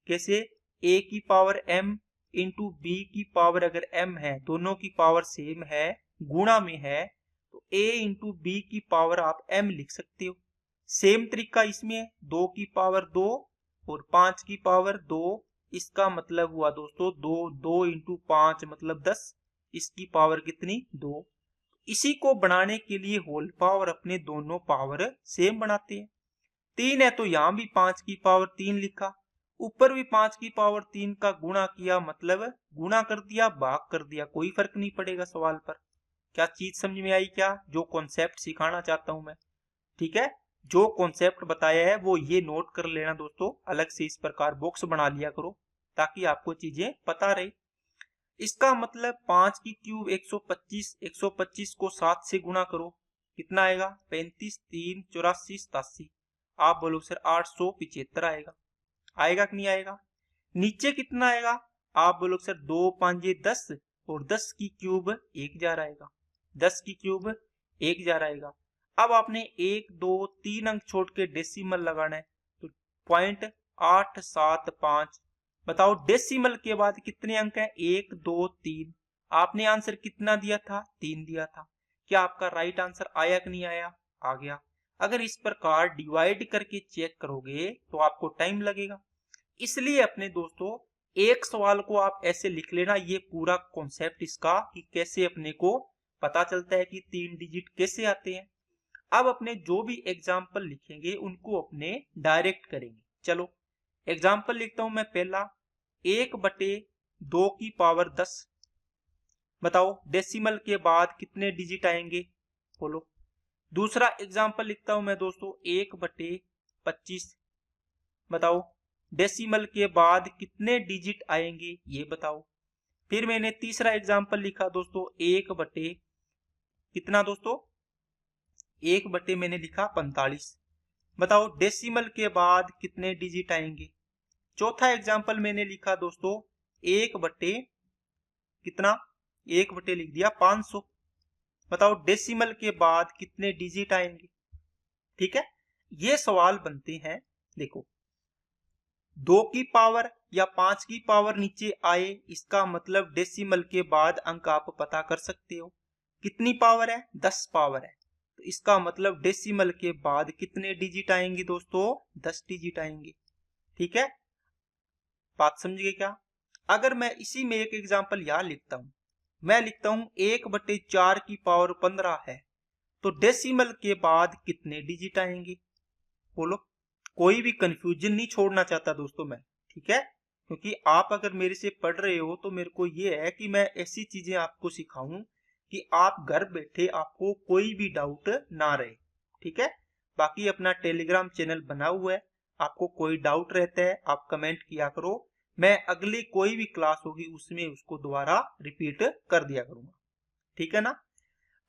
कैसे? a की पावर m इंटू बी की पावर अगर m है, दोनों की पावर सेम है, गुणा में है, तो a इंटू बी की पावर आप m लिख सकते हो। सेम तरीका इसमें है, 2 की पावर 2 और 5 की पावर 2, इसका मतलब हुआ दोस्तों 2 इंटू 5 मतलब 10, इसकी पावर कितनी 2। इसी को बनाने के लिए होल पावर अपने दोनों पावर सेम बनाते हैं। 3 है तो यहां भी 5 की पावर 3 लिखा, ऊपर भी 5 की पावर 3 का गुणा किया, मतलब गुणा कर दिया भाग कर दिया, कोई फर्क नहीं पड़ेगा सवाल पर। क्या चीज समझ में आई क्या, जो कॉन्सेप्ट सिखाना चाहता हूं मैं? ठीक है, जो कॉन्सेप्ट बताया है वो ये नोट कर लेना दोस्तों, अलग से इस प्रकार बॉक्स बना लिया करो ताकि आपको चीजें पता रहे। इसका मतलब 5 की क्यूब 125, 125 को 7 से गुणा करो, कितना आएगा 35, 3 84 87। आप बोलो सर 875 आएगा, आएगा कि नहीं आएगा? नीचे कितना आएगा? आप बोलो सर 2 5 10 और 10 की क्यूब 1000 आएगा, 10 की क्यूब 1000 आएगा। अब आपने 1 2 3 अंक छोड़ के डेसिमल लगाना है, तो 0.875। बताओ डेसिमल के बाद कितने अंक हैं? 1 2 3। आपने आंसर कितना दिया था? 3 दिया था। क्या आपका राइट आंसर आया कि नहीं आया? आ गया। अगर इस प्रकार डिवाइड करके चेक करोगे तो आपको टाइम लगेगा, इसलिए अपने दोस्तों एक सवाल को आप ऐसे लिख लेना, ये पूरा कॉन्सेप्ट इसका कि कैसे अपने को पता चलता है कि 3 डिजिट कैसे आते हैं। अब अपने जो भी एग्जाम्पल लिखेंगे उनको अपने डायरेक्ट करेंगे। चलो एग्जाम्पल लिखता हूं मैं पहला, 1/2 की पावर 10। बताओ डेसिमल के बाद कितने डिजिट आएंगे, बोलो। दूसरा एग्जाम्पल लिखता हूं मैं दोस्तों 1/25। बताओ डेसिमल के बाद कितने डिजिट आएंगे, ये बताओ। फिर मैंने तीसरा एग्जाम्पल लिखा दोस्तों 1/, कितना दोस्तों, 1/, मैंने लिखा 45। बताओ डेसिमल के बाद कितने डिजिट आएंगे। चौथा एग्जाम्पल मैंने लिखा दोस्तों 1/, कितना, 1/, लिख दिया 500। बताओ डेसिमल के बाद कितने डिजिट आएंगे। ठीक है, ये सवाल बनते हैं। देखो 2 की पावर या 5 की पावर नीचे आए, इसका मतलब डेसिमल के बाद अंक आप पता कर सकते हो। कितनी पावर है, 10 पावर है, तो इसका मतलब डेसिमल के बाद कितने डिजिट आएंगे दोस्तों, 10 डिजिट आएंगे। ठीक है, बात समझ गए क्या। अगर मैं इसी में एक एग्जांपल यहां लिखता हूं, मैं लिखता हूं 1/4 की पावर 15 है, तो डेसिमल के बाद कितने डिजिट आएंगे, बोलो। कोई भी कंफ्यूजन नहीं छोड़ना चाहता दोस्तों मैं, ठीक है, क्योंकि आप अगर मेरे से पढ़ रहे हो तो मेरे को ये है कि मैं ऐसी चीजें आपको सिखाऊं कि आप घर बैठे आपको कोई भी डाउट ना रहे। ठीक है, बाकी अपना टेलीग्राम चैनल बना हुआ है, आपको कोई डाउट रहता है आप कमेंट किया करो, मैं अगली कोई भी क्लास होगी उसमें उसको दोबारा रिपीट कर दिया करूंगा। ठीक है ना।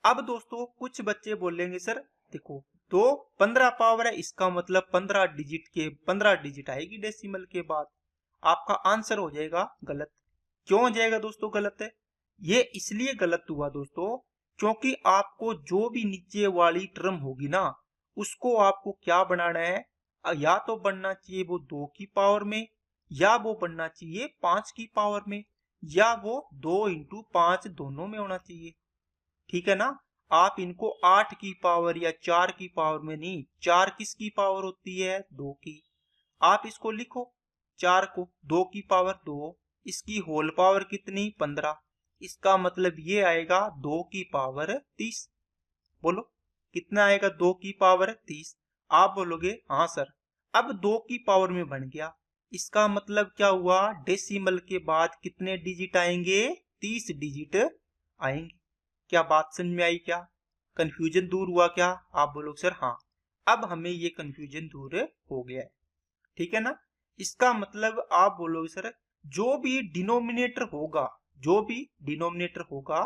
अब दोस्तों कुछ बच्चे बोलेंगे सर देखो तो 15 पावर है, इसका मतलब 15 डिजिट आएगी डेसिमल के बाद। आपका आंसर हो जाएगा गलत। क्यों हो जाएगा दोस्तों गलत है, ये इसलिए गलत हुआ दोस्तों क्योंकि आपको जो भी नीचे वाली टर्म होगी ना उसको आपको क्या बनाना है, या तो बनना चाहिए वो 2 की पावर में, या वो बनना चाहिए 5 की पावर में, या वो 2 × 5 दोनों में होना चाहिए। ठीक है ना। आप इनको 8 की पावर या 4 की पावर में नहीं, 4 किसकी पावर होती है, 2 की। आप इसको लिखो 4 को 2 की पावर 2, इसकी होल पावर कितनी, 15। इसका मतलब ये आएगा 2 की पावर 30। बोलो कितना आएगा, 2 की पावर 30। आप बोलोगे हाँ सर, अब 2 की पावर में बन गया, इसका मतलब क्या हुआ, डेसिमल के बाद कितने डिजिट आएंगे, 30 डिजिट आएंगे। क्या बात समझ में आई, क्या कंफ्यूजन दूर हुआ क्या, आप बोलोगे सर हाँ, अब हमें ये कंफ्यूजन दूर हो गया है। ठीक है ना। इसका मतलब आप बोलोगे सर जो भी डिनोमिनेटर होगा, जो भी डिनोमिनेटर होगा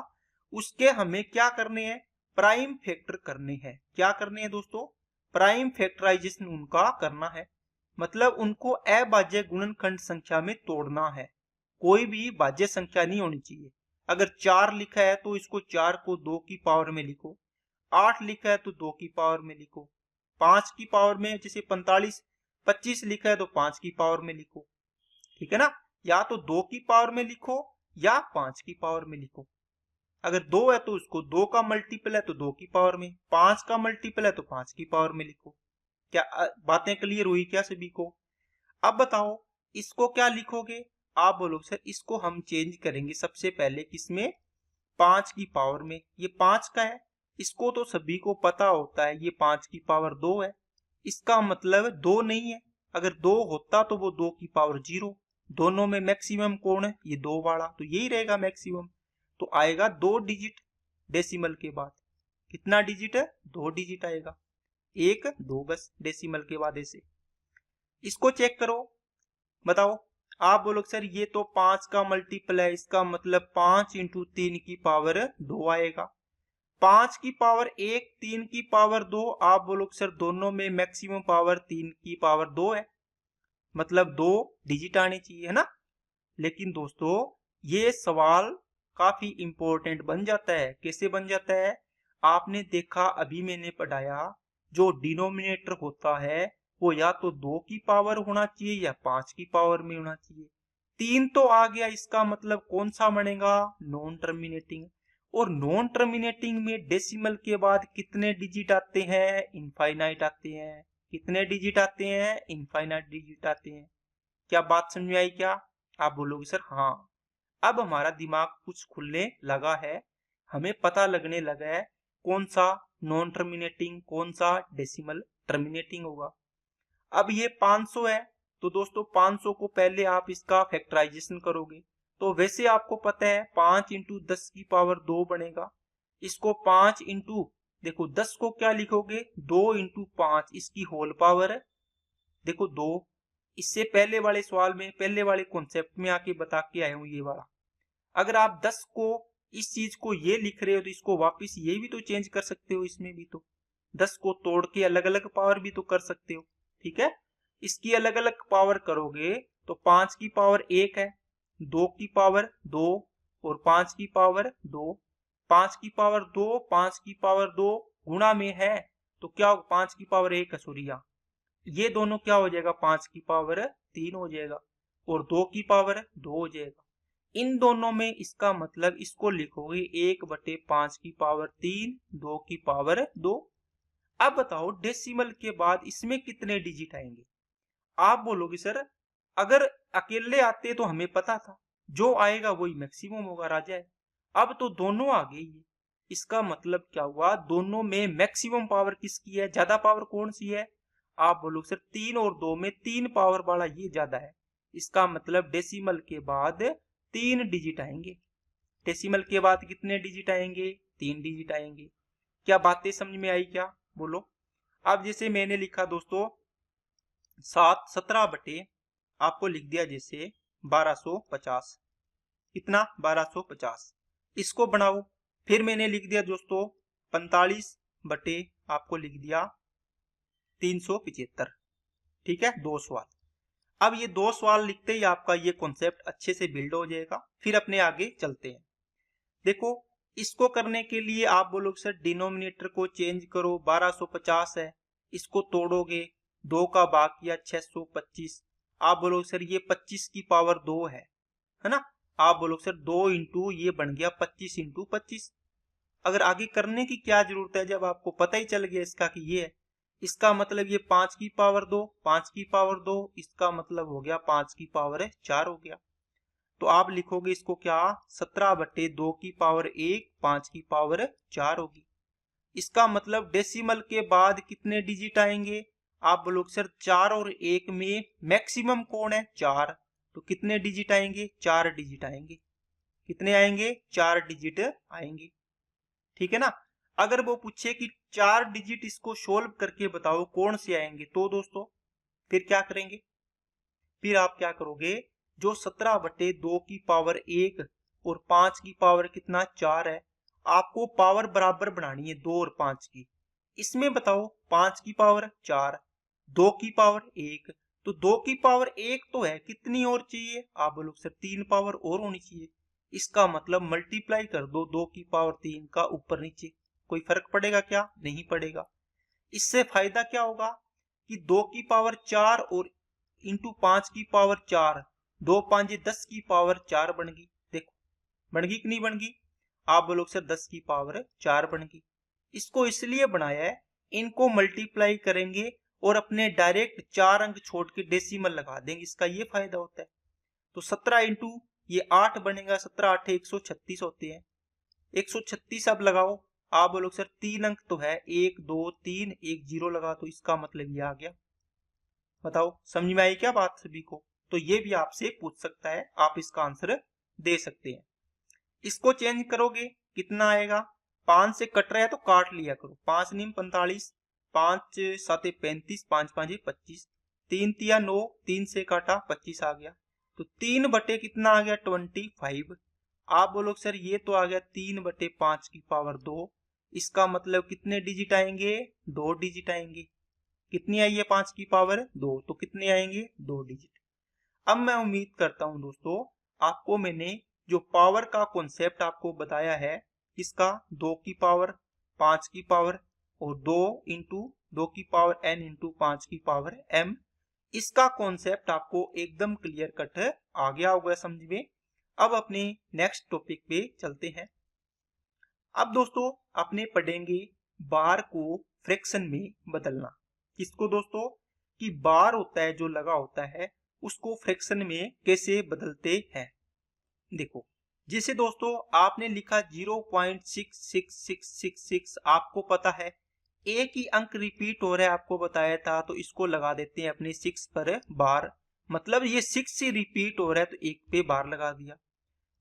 उसके हमें क्या करने हैं, प्राइम फैक्टर करने हैं। क्या करने हैं दोस्तों, प्राइम फैक्टराइजेशन उनका करना है, मतलब उनको अभाज्य गुणनखंड संख्या में तोड़ना है। कोई भी भाज्य संख्या नहीं होनी चाहिए। अगर 4 लिखा है तो इसको 4 को 2 की पावर में लिखो, 8 लिखा है तो 2 की पावर में लिखो, 5 की पावर में जैसे 45, 25 लिखा है तो 5 की पावर में लिखो। ठीक है ना, या तो 2 की पावर में लिखो या 5 की पावर में लिखो। अगर 2 है तो उसको 2 का मल्टीपल है तो 2 की पावर में, 5 का मल्टीपल है तो 5 की पावर में लिखो। क्या बातें क्लियर हुई क्या सभी को। अब बताओ इसको क्या लिखोगे, आप बोलोगे सर इसको हम चेंज करेंगे सबसे पहले किसमें, 5 की पावर में। ये 5 का है, इसको तो सभी को पता होता है ये 5 की पावर 2 है, इसका मतलब 2 नहीं है। अगर 2 होता तो वो 2 की पावर 0, दोनों में मैक्सिमम कौन है, ये 2 वाला, तो यही रहेगा मैक्सिमम। तो आएगा 2 डिजिट डेसिमल के बाद। कितना डिजिट है, 2 डिजिट आएगा, 1 2 बस डेसिमल के बाद ऐसे। इसको चेक करो, बताओ। आप बोलोगे सर ये तो 5 का मल्टीपल है, इसका मतलब 5 × 3 की पावर 2 आएगा। 5 की पावर 1, 3 की पावर 2, आप बोलोगे सर दोनों में मैक्सिमम पावर 3 की पावर 2 है, मतलब 2 डिजिट आने चाहिए, है ना। लेकिन दोस्तों ये सवाल काफी इंपॉर्टेंट बन जाता है। कैसे बन जाता है, आपने देखा अभी मैंने पढ़ाया जो डिनोमिनेटर होता है वो या तो 2 की पावर होना चाहिए या 5 की पावर में होना चाहिए। 3 तो आ गया, इसका मतलब कौन सा बनेगा, नॉन टर्मिनेटिंग। और नॉन टर्मिनेटिंग में डेसिमल के बाद कितने डिजिट आते हैं, इनफाइनाइट आते हैं। कितने डिजिट आते हैं, इनफाइनाइट डिजिट आते हैं। क्या बात समझ में आई क्या? आप बोलोगे सर हाँ। अब हमारा दिमाग कुछ खुलने लगा है, हमें पता लगने लगा है कौन सा नॉन टर्मिनेटिंग कौन सा डेसिमल टर्मिनेटिंग होगा। अब ये 500 है, तो दोस्तों 500 को पहले आप इसका फैक्टराइजेशन करोगे, तो वैसे आपको पता है 5 इंटू 10 की पावर 2 बनेगा। इसको 5 इंटू, देखो 10 को क्या लिखोगे, 2 इंटू 5 इसकी होल पावर है, देखो 2। इससे पहले वाले सवाल में पहले वाले कॉन्सेप्ट में आके बता के आया हूं ये वाला। अगर आप 10 को इस चीज को ये लिख रहे हो तो इसको वापस ये भी तो चेंज कर सकते हो, इसमें भी तो 10 को तोड़ के अलग अलग पावर भी तो कर सकते हो, ठीक है। इसकी अलग अलग पावर करोगे तो 5 की पावर 1 है, 2 की पावर 2 और 5 की पावर 2। 5 की पावर 2 5 की पावर 2 गुणा में है तो क्या होगा, 5 की पावर 1 है, सॉरी यहाँ ये दोनों क्या हो जाएगा, 5 की पावर 3 हो जाएगा और 2 की पावर 2 हो जाएगा। इन दोनों में इसका मतलब इसको लिखोगे 1/5 की पावर 3 2 की पावर 2। अब बताओ डेसिमल के बाद इसमें कितने डिजिट आएंगे? आप बोलोगे सर अगर अकेले आते तो हमें पता था, जो आएगा वही मैक्सिमम होगा राजा है। अब तो दोनों आ गई है, इसका मतलब क्या हुआ, दोनों में मैक्सिमम पावर किसकी है, ज्यादा पावर कौन सी है? आप बोलोगे सर 3 और 2 में 3 पावर वाला ये ज्यादा है। इसका मतलब डेसिमल के बाद 3 डिजिट आएंगे। डेसिमल के बाद कितने डिजिट आएंगे, 3 डिजिट आएंगे। क्या बातें समझ में आई क्या, बोलो। अब जैसे मैंने लिखा दोस्तों 17 बटे आपको लिख दिया जैसे 1250, कितना 1250, इसको बनाओ। फिर मैंने लिख दिया दोस्तों 45 बटे आपको लिख दिया 375, ठीक है, 2 सवाल। अब ये 2 सवाल लिखते ही आपका ये कॉन्सेप्ट अच्छे से बिल्ड हो जाएगा। फिर अपने आगे चलते हैं। देखो इसको करने के लिए आप बोलोगे सर डिनोमिनेटर को चेंज करो, 1250 है, इसको तोड़ोगे, 2 का भाग किया 625। आप बोलोगे सर ये 25 की पावर 2 है ना। आप बोलोगे सर 2 इंटू ये बन गया 25 इंटू 25। अगर आगे करने की क्या जरूरत है, जब आपको पता ही चल गया इसका कि ये है। इसका मतलब ये 5 की पावर 2 5 की पावर 2, इसका मतलब हो गया 5 की पावर 4 हो गया। तो आप लिखोगे इसको क्या, 17/2 की पावर 1 5 की पावर 4 होगी। इसका मतलब डेसिमल के बाद कितने डिजिट आएंगे? आप बोलोगे सर 4 और 1 में मैक्सिमम कौन है, 4, तो कितने डिजिट आएंगे, 4 डिजिट आएंगे। कितने आएंगे, 4 डिजिट आएंगे, ठीक है ना। अगर वो पूछे कि 4 डिजिट इसको सोल्व करके बताओ कौन से आएंगे, तो दोस्तों फिर क्या करेंगे, फिर आप क्या करोगे, जो 17/2 की पावर 1 और 5 की पावर कितना 4 है, आपको पावर बराबर बनानी है 2 और 5 की। इसमें बताओ 5 की पावर 4 2 की पावर 1, तो 2 की पावर 1 तो है, कितनी और चाहिए, आप बोलो सर 3 पावर और होनी चाहिए। इसका मतलब मल्टीप्लाई कर दो 2 की पावर 3 का ऊपर नीचे, कोई फर्क पड़ेगा क्या, नहीं पड़ेगा। इससे फायदा क्या होगा कि 2 की पावर 4 और इंटू 5 की पावर 4, 2 5 10 की पावर 4 बन गई। देखो बन गई कि नहीं बन गई, आप बोलोगे सर 10 की पावर 4 बन गई। इसको इसलिए बनाया है, इनको मल्टीप्लाई करेंगे और अपने डायरेक्ट 4 अंक छोड़ के डेसिमल लगा देंगे, इसका ये फायदा होता है। तो 17 इंटू ये 8 बनेगा, 17 8 136 होते हैं, 136 अब लगाओ। आप बोलोगे सर 3 अंक तो है, 1 2 3 1 0 लगा, तो इसका मतलब ये आ गया। बताओ समझ में आई क्या बात सभी को। तो ये भी आपसे पूछ सकता है, आप इसका आंसर दे सकते हैं। इसको चेंज करोगे कितना आएगा, 5 से कट रहा है तो काट लिया करो, 5 नीम 45, 5 7 35, 5 5 25, 3 तिया 9, 3 से काटा 25 आ गया। तो 3 बटे कितना आ गया 25। आप बोलो सर ये तो आ गया 3/5 की पावर 2। इसका मतलब कितने डिजिट आएंगे, 2 डिजिट आएंगे। कितनी आई है 5 की पावर 2, तो कितने आएंगे 2 डिजिट। अब मैं उम्मीद करता हूं दोस्तों आपको मैंने जो पावर का कॉन्सेप्ट आपको बताया है, इसका 2 की पावर 5 की पावर और 2 इंटू 2 की पावर n इंटू 5 की पावर m, इसका कॉन्सेप्ट आपको एकदम क्लियर कट आ गया होगा समझ में। अब अपने नेक्स्ट टॉपिक पे चलते हैं। अब दोस्तों अपने पढ़ेंगे बार को फ्रैक्शन में बदलना। किसको दोस्तों, कि बार होता है जो लगा होता है उसको फ्रैक्शन में कैसे बदलते हैं। देखो, जैसे दोस्तों आपने लिखा 0.66666, आपको पता है एक ही अंक रिपीट हो रहा है, आपको बताया था, तो इसको लगा देते हैं अपने 6 पर बार, मतलब ये 6 से रिपीट हो रहा है तो 1 पे बार लगा दिया।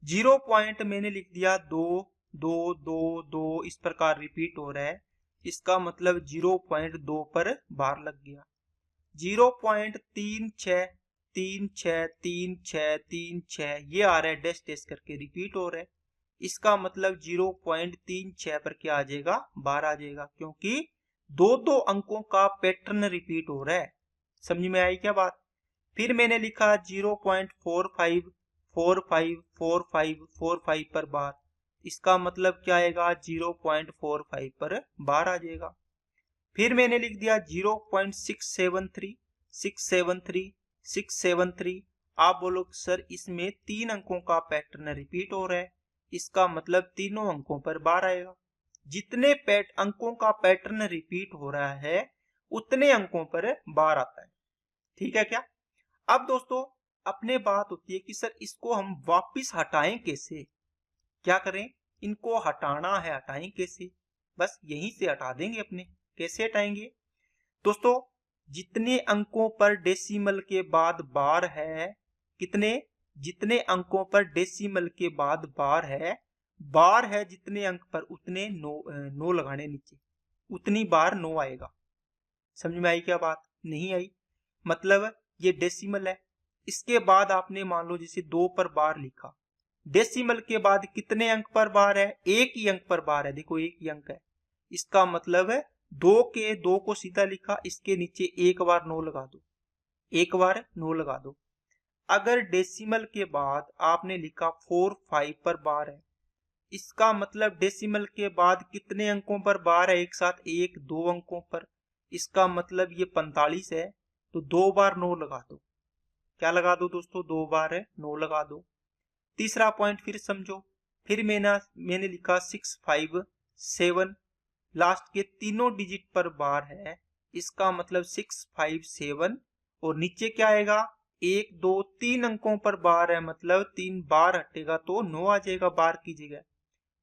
0 पॉइंट मैंने लिख दिया 2 2 2 2, इस प्रकार रिपीट हो रहा है, इसका मतलब 0.2 पर बार लग गया। 0.36363636 ये आ रहा है, डैश डैश करके रिपीट हो रहा है, इसका मतलब 0.36 पर क्या आ जाएगा, बार आ जाएगा, क्योंकि दो दो अंकों का पैटर्न रिपीट हो रहा है। समझ में आई क्या बात। फिर मैंने लिखा 0.45454545 पर बार, इसका मतलब क्या आएगा, 0.45 पर बार आ जाएगा। फिर मैंने लिख दिया 0.673 आप बोलो सर इसमें 3 अंकों का पैटर्न रिपीट हो रहा है, इसका मतलब तीनों अंकों पर बार आएगा। जितने अंकों का पैटर्न रिपीट हो रहा है उतने अंकों पर बार आता है। ठीक है क्या। अब दोस्तों अपने बात होती है कि सर इसको हम वापिस हटाएं कैसे, क्या करें, इनको हटाना है, हटाएं कैसे, बस यहीं से हटा देंगे अपने। कैसे हटाएंगे दोस्तों, जितने अंकों पर डेसिमल के बाद बार है, कितने, जितने अंकों पर डेसिमल के बाद बार है जितने अंक पर उतने नो लगाने नीचे, उतनी बार नो आएगा। समझ में आई क्या बात, नहीं आई, मतलब ये डेसिमल है, इसके बाद आपने मान लो जैसे 2 पर बार लिखा, डेसिमल के बाद कितने अंक पर बार है, एक ही अंक पर बार है, देखो एक ही अंक है, इसका मतलब है 2 को सीधा लिखा, इसके नीचे एक बार नो लगा दो, एक बार नो लगा दो। अगर डेसिमल के बाद आपने लिखा 4 5 पर बार है, इसका मतलब डेसिमल के बाद कितने अंकों पर बार है, एक साथ 1 2 अंकों पर, इसका मतलब ये 45 है, तो 2 बार नो लगा दो। क्या लगा दो दोस्तों, 2 बार है नो लगा दो। तीसरा पॉइंट फिर समझो, फिर मैंने लिखा 6 5 7, लास्ट के तीनों डिजिट पर बार है, इसका मतलब 6 5 7, और नीचे क्या आएगा, 1 2 3 अंकों पर बार है, मतलब 3 बार हटेगा तो नो आ जाएगा बार की जगह।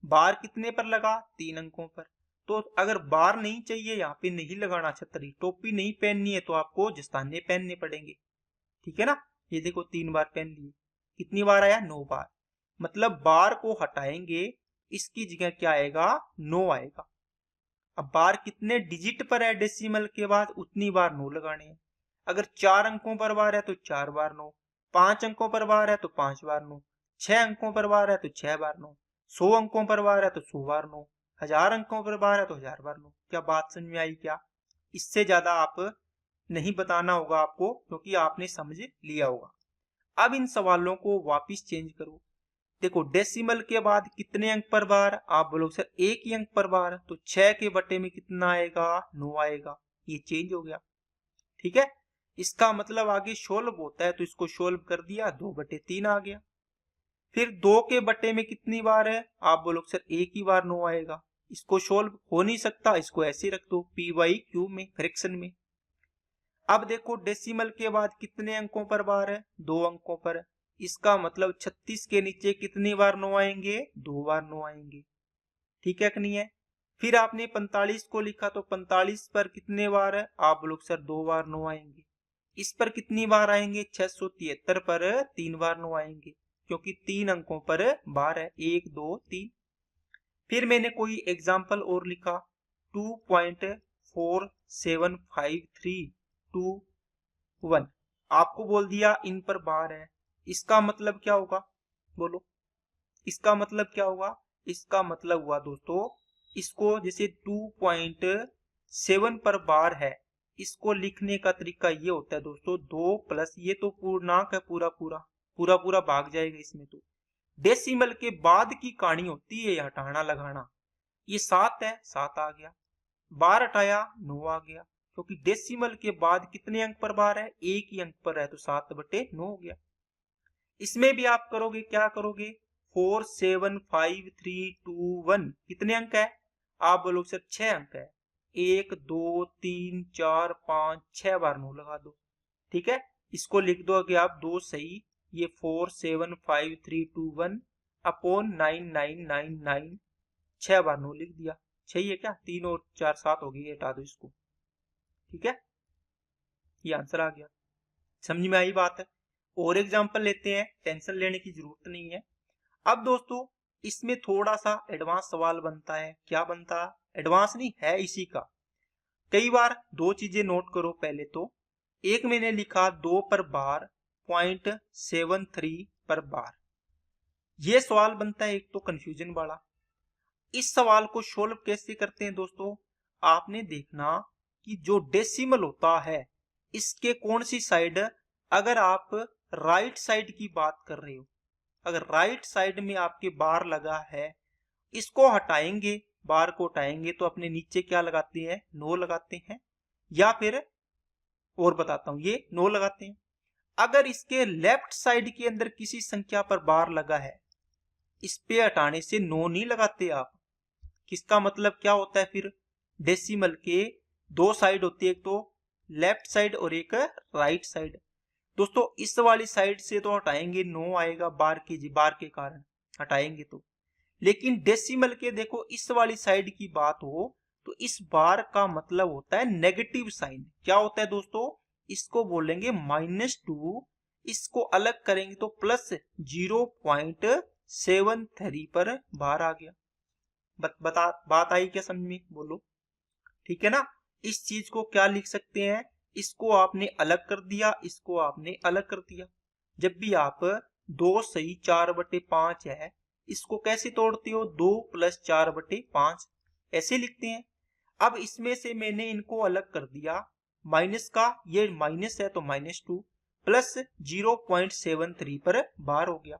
बार कितने पर लगा, 3 अंकों पर। तो अगर बार नहीं चाहिए, यहाँ पे नहीं लगाना, छतरी टोपी नहीं पहननी है, तो आपको दस्ताने पहनने पड़ेंगे। ठीक है ना, ये देखो 3 बार पहन लिए, कितनी बार आया, 9 बार, मतलब बार को हटाएंगे, इसकी जगह क्या आएगा, 9 आएगा। अब बार कितने डिजिट पर है डेसिमल के बाद, उतनी बार नो लगाने हैं। अगर 4 अंकों पर बार है तो 4 बार नो, 5 अंकों पर बार है तो 5 बार नो, 6 अंकों पर बार है तो 6 बार नो, 100 अंकों पर बार है तो 100 बार नो, 1000 अंकों पर बार है तो 1000 बार नो। क्या बात समझ में आई क्या। इससे ज्यादा आप नहीं बताना होगा आपको, क्योंकि आपने समझ लिया होगा। अब इन सवालों को वापिस चेंज करो। देखो डेसिमल के बाद कितने अंक पर बार, आप बोलोगे सर एक ही अंक पर बार, तो 6 के बटे में कितना आएगा, 9 आएगा, ये चेंज हो गया। ठीक है, इसका मतलब आगे सोल्व होता है, तो इसको सोल्व कर दिया, 2/3 आ गया। फिर 2 के बटे में कितनी बार है, आप बोलोगे सर एक ही बार 9 आएगा, इसको सोल्व हो नहीं सकता, इसको ऐसे रख दो p/q में, फ्रैक्शन में। अब देखो डेसिमल के बाद कितने अंकों पर बार है, 2 अंकों पर, इसका मतलब 36 के नीचे कितनी बार 9 आएंगे, 2 बार 9 आएंगे। ठीक है कि नहीं है। फिर आपने 45 को लिखा, तो 45 पर कितने बार है, आप लोग सर 2 बार 9 आएंगे। इस पर कितनी बार आएंगे, 673 पर 3 बार 9 आएंगे, क्योंकि 3 अंकों पर बार है, 1 2 3। फिर मैंने कोई एग्जाम्पल और लिखा, 2.475321, आपको बोल दिया इन पर बार है, इसका मतलब क्या होगा, बोलो, इसका मतलब क्या होगा, इसका मतलब हुआ दोस्तों, इसको जैसे 2.7 पर बार है, इसको लिखने का तरीका ये होता है दोस्तों, 2 प्लस ये तो पूर्णांक है, पूरा भाग जाएगा इसमें, तो डेसिमल के बाद की कहानी होती है हटाना लगाना। ये 7 है, 7 आ गया, बार हटाया 9 आ गया, क्योंकि डेसिमल के बाद कितने अंक पर बार है, एक ही अंक पर है, तो 7/9 हो गया। इसमें भी आप करोगे, क्या करोगे, 47531, कितने अंक है, आप बोलोगे सर 6 अंक है, 1 2 3 4 5 6 बार 9 लगा दो। ठीक है, इसको लिख दो कि आप 2 सही, ये 475,321 अपॉन 9999, 6 बार 9 लिख दिया। सही है क्या? 3 और 4 7 हो गई, हटा दो इसको। ठीक है, ये आंसर आ गया। समझ में आई बात है? और एग्जांपल लेते हैं, टेंशन लेने की जरूरत नहीं है। अब दोस्तों इसमें थोड़ा सा एडवांस सवाल बनता है। क्या बनता है? एडवांस नहीं है इसी का। कई बार दो चीजें नोट करो। पहले तो एक मैंने लिखा 2 पर बार 0.73 पर बार। ये सवाल बनता है एक तो कंफ्यूजन वाला। इस सवाल को सोल्व कैसे करते हैं दोस्तों? आपने देखना कि जो डेसिमल होता है इसके कौन सी साइड, अगर आप राइट साइड की बात कर रहे हो, अगर राइट साइड में आपके बार लगा है, इसको हटाएंगे, बार को हटाएंगे तो अपने नीचे क्या लगाते हैं? 9 लगाते हैं। या फिर और बताता हूं, ये 9 लगाते हैं। अगर इसके लेफ्ट साइड के अंदर किसी संख्या पर बार लगा है, इस पे हटाने से 9 नहीं लगाते आप। किसका मतलब क्या होता है फिर? डेसिमल के दो साइड होती है, एक तो लेफ्ट साइड और एक राइट साइड। दोस्तों इस वाली साइड से तो हटाएंगे 9 आएगा, बार के कारण हटाएंगे तो। लेकिन डेसिमल के देखो इस वाली साइड की बात हो तो इस बार का मतलब होता है नेगेटिव साइन। क्या होता है दोस्तों? इसको बोलेंगे -2, इसको अलग करेंगे तो +0.73 पर बार आ गया। बात आई क्या समझ में? बोलो। ठीक है ना? इस चीज को क्या लिख सकते हैं? इसको आपने अलग कर दिया, इसको आपने अलग कर दिया। जब भी आप 2 सही 4/5 है, इसको कैसे तोड़ते हो? 2 + 4/5 ऐसे लिखते हैं। अब इसमें से मैंने इनको अलग कर दिया, माइनस का, ये माइनस है तो -2 प्लस 0.73 पर बार हो गया।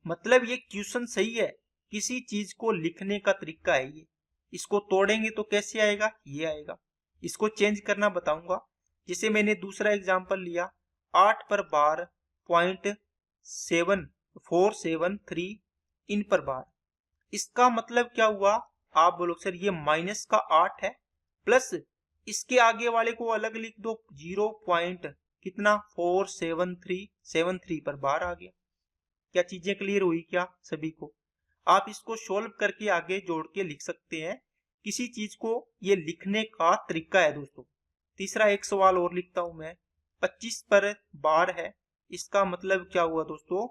मतलब ये क्वेश्चन सही है, किसी चीज को लिखने का तरीका है ये। इसको तोड़ेंगे तो कैसे आएगा? ये आएगा। इसको चेंज करना बताऊंगा। जैसे मैंने दूसरा एग्जांपल लिया, 8 पर बार 0.7473 इन पर बार। इसका मतलब क्या हुआ? आप बोलो सर ये माइनस का 8 है, प्लस इसके आगे वाले को अलग लिख दो, 0.473 पर बार आ गया। क्या चीजें क्लियर हुई क्या सभी को? आप इसको सोल्व करके आगे जोड़ के लिख सकते हैं। किसी चीज को ये लिखने का तरीका है दोस्तों। तीसरा एक सवाल और लिखता हूं मैं, 25 पर बार है, इसका मतलब क्या हुआ दोस्तों?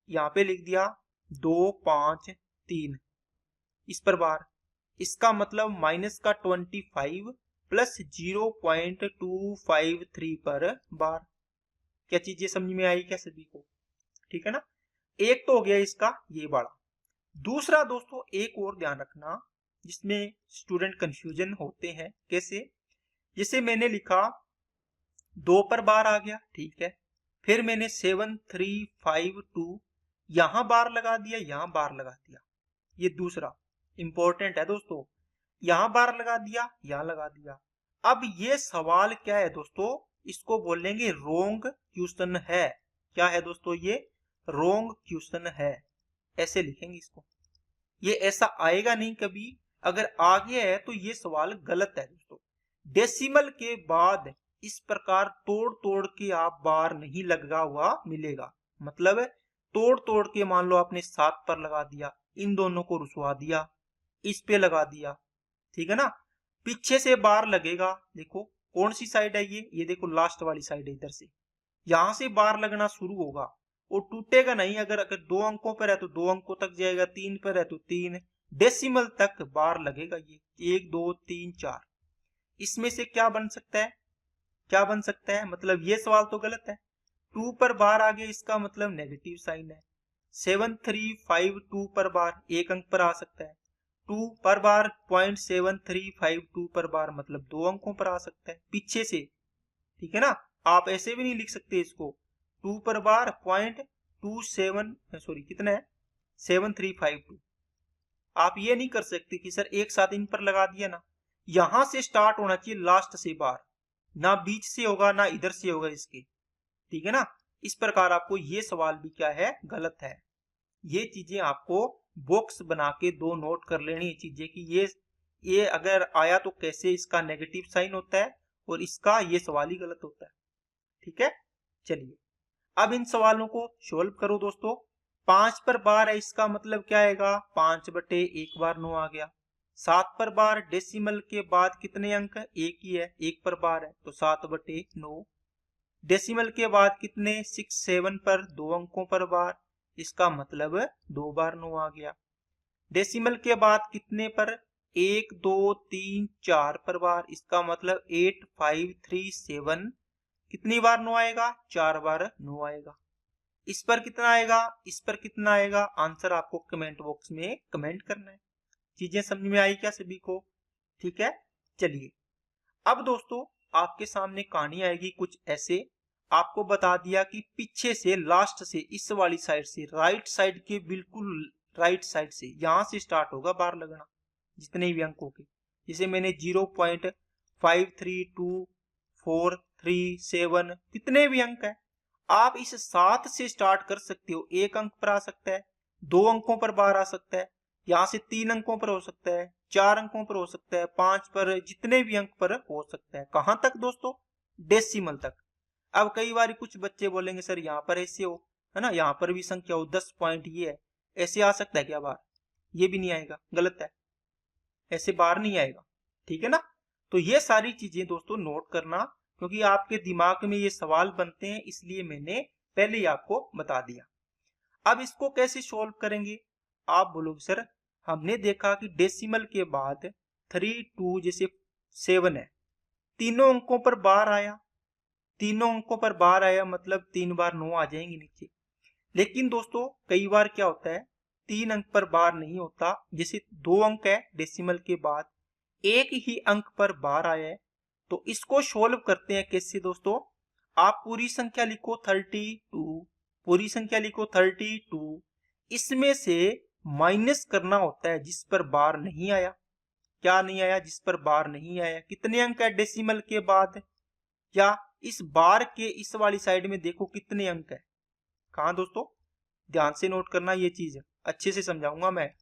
यहाँ पे लिख दिया 2 5 3 इस पर बार। इसका मतलब माइनस का 25 प्लस 0.253 पर बार। क्या चीजें समझ में आई क्या सभी को? ठीक है ना? एक तो हो गया इसका ये बड़ा। दूसरा दोस्तों एक और ध्यान रखना जिसमें स्टूडेंट कंफ्यूजन होते हैं। कैसे? जैसे मैंने लिखा 2 पर बार आ गया, ठीक है, फिर मैंने 7352 यहां बार लगा दिया, यहां बार लगा दिया। ये दूसरा इंपॉर्टेंट है दोस्तों, यहां बार लगा दिया, यहां लगा दिया। अब ये सवाल क्या है दोस्तों? इसको बोलेंगे रोंग क्वेश्चन है। क्या है दोस्तों? ये रोंग क्वेश्चन है, ऐसे लिखेंगे इसको। ये ऐसा आएगा नहीं कभी। अगर आ गया है तो ये सवाल गलत है दोस्तों। डेसिमल के बाद इस प्रकार तोड़ तोड़ के आप बार नहीं लगा हुआ मिलेगा। मतलब तोड़ तोड़ के मान लो आपने 7 पर लगा दिया, इन दोनों को रुसवा दिया, इस पे लगा दिया, ठीक है ना? पीछे से बार लगेगा, देखो कौन सी साइड है ये देखो लास्ट वाली साइड है, इधर से यहां से बार लगना शुरू होगा और टूटेगा नहीं। अगर 2 अंकों पर है तो 2 अंकों तक जाएगा, 3 पर है तो 3 डेसिमल तक बार लगेगा। ये 1 2 3 4। इसमें से क्या बन सकता है? क्या बन सकता है? मतलब ये सवाल तो गलत है। 2 पर बार आ गया, इसका मतलब नेगेटिव साइन है। 7352 पर बार एक अंक पर आ सकता है। 2 पर बार 0.7352 पर बार मतलब 2 अंकों पर आ सकता है पीछे से। ठीक है ना? आप ऐसे भी नहीं लिख सकते इसको। 2 पर बार 0.27 कितना है 7352। आप ये नहीं कर सकते कि सर एक साथ इन पर लगा दिया ना, यहां से स्टार्ट होना चाहिए लास्ट से बार, ना बीच से होगा ना इधर से होगा इसके। ठीक है ना? इस प्रकार आपको ये सवाल भी क्या है? गलत है। ये चीजें आपको बॉक्स बना के 2 नोट कर लेनी है चीजें कि ये अगर आया तो कैसे इसका नेगेटिव साइन होता है और इसका ये सवाल ही गलत होता है। ठीक है? चलिए अब इन सवालों को सोल्व करो दोस्तों। 5 पर बार है, इसका मतलब क्या आएगा, 5/1 बार 9 आ गया। 7 पर बार डेसिमल के बाद कितने अंक है, एक ही है, 1 पर बार है तो 7/9। डेसिमल के बाद कितने, 6 7 पर 2 अंकों पर बार, इसका मतलब 2 बार 9 आ गया। डेसिमल के बाद कितने पर, 1 2 3 4 पर बार, इसका मतलब 8 5 3 7, कितनी बार 9 आएगा, 4 बार 9 आएगा। इस पर कितना आएगा, इस पर कितना आएगा, आंसर आपको कमेंट बॉक्स में कमेंट करना है। चीजें समझ में आई क्या सभी को, ठीक है। चलिए अब दोस्तों आपके सामने कहानी आएगी कुछ ऐसे। आपको बता दिया कि पीछे से लास्ट से इस वाली साइड से, राइट साइड के बिल्कुल राइट साइड से, यहां से स्टार्ट होगा बार लगना जितने भी अंकों के। जैसे मैंने 0.53247 कितने भी अंक है, आप इस 7 से स्टार्ट कर सकते हो। 1 अंक पर आ सकता है, 2 अंकों पर बार आ सकता है, यहां से 3 अंकों पर हो सकता है, 4 अंकों पर हो सकता है, 5 पर, जितने भी अंक पर हो सकता है। कहां तक दोस्तों, डेसिमल तक। अब कई बार कुछ बच्चे बोलेंगे सर यहाँ पर ऐसे हो, है ना, यहाँ पर भी संख्या हो, 10 पॉइंट ये है, ऐसे आ सकता है क्या बार, ये भी नहीं आएगा, गलत है, ऐसे बार नहीं आएगा, ठीक है ना। तो ये सारी चीजें दोस्तों नोट करना, क्योंकि आपके दिमाग में ये सवाल बनते हैं, इसलिए मैंने पहले ही आपको बता दिया। अब इसको कैसे सोल्व करेंगे, आप बोलोगे सर हमने देखा कि डेसिमल के बाद 3 2 जैसे 7 है, तीनों अंकों पर बार आया, तीनों अंकों पर बार आया मतलब 3 बार 9 आ जाएंगे नीचे। लेकिन दोस्तों कई बार क्या होता है, 3 अंक पर बार नहीं होता, जैसे 2 अंक है डेसिमल के बाद, एक ही अंक पर बार आया है। तो इसको सोल्व करते हैं कैसे दोस्तों, आप पूरी संख्या लिखो 32, पूरी संख्या लिखो 32, इसमें से माइनस करना होता है जिस पर बार नहीं आया। क्या नहीं आया, जिस पर बार नहीं आया। कितने अंक है डेसिमल के बाद, या इस बार के इस वाली साइड में देखो कितने अंक है। कहां दोस्तों, ध्यान से नोट करना, ये चीज अच्छे से समझाऊंगा मैं।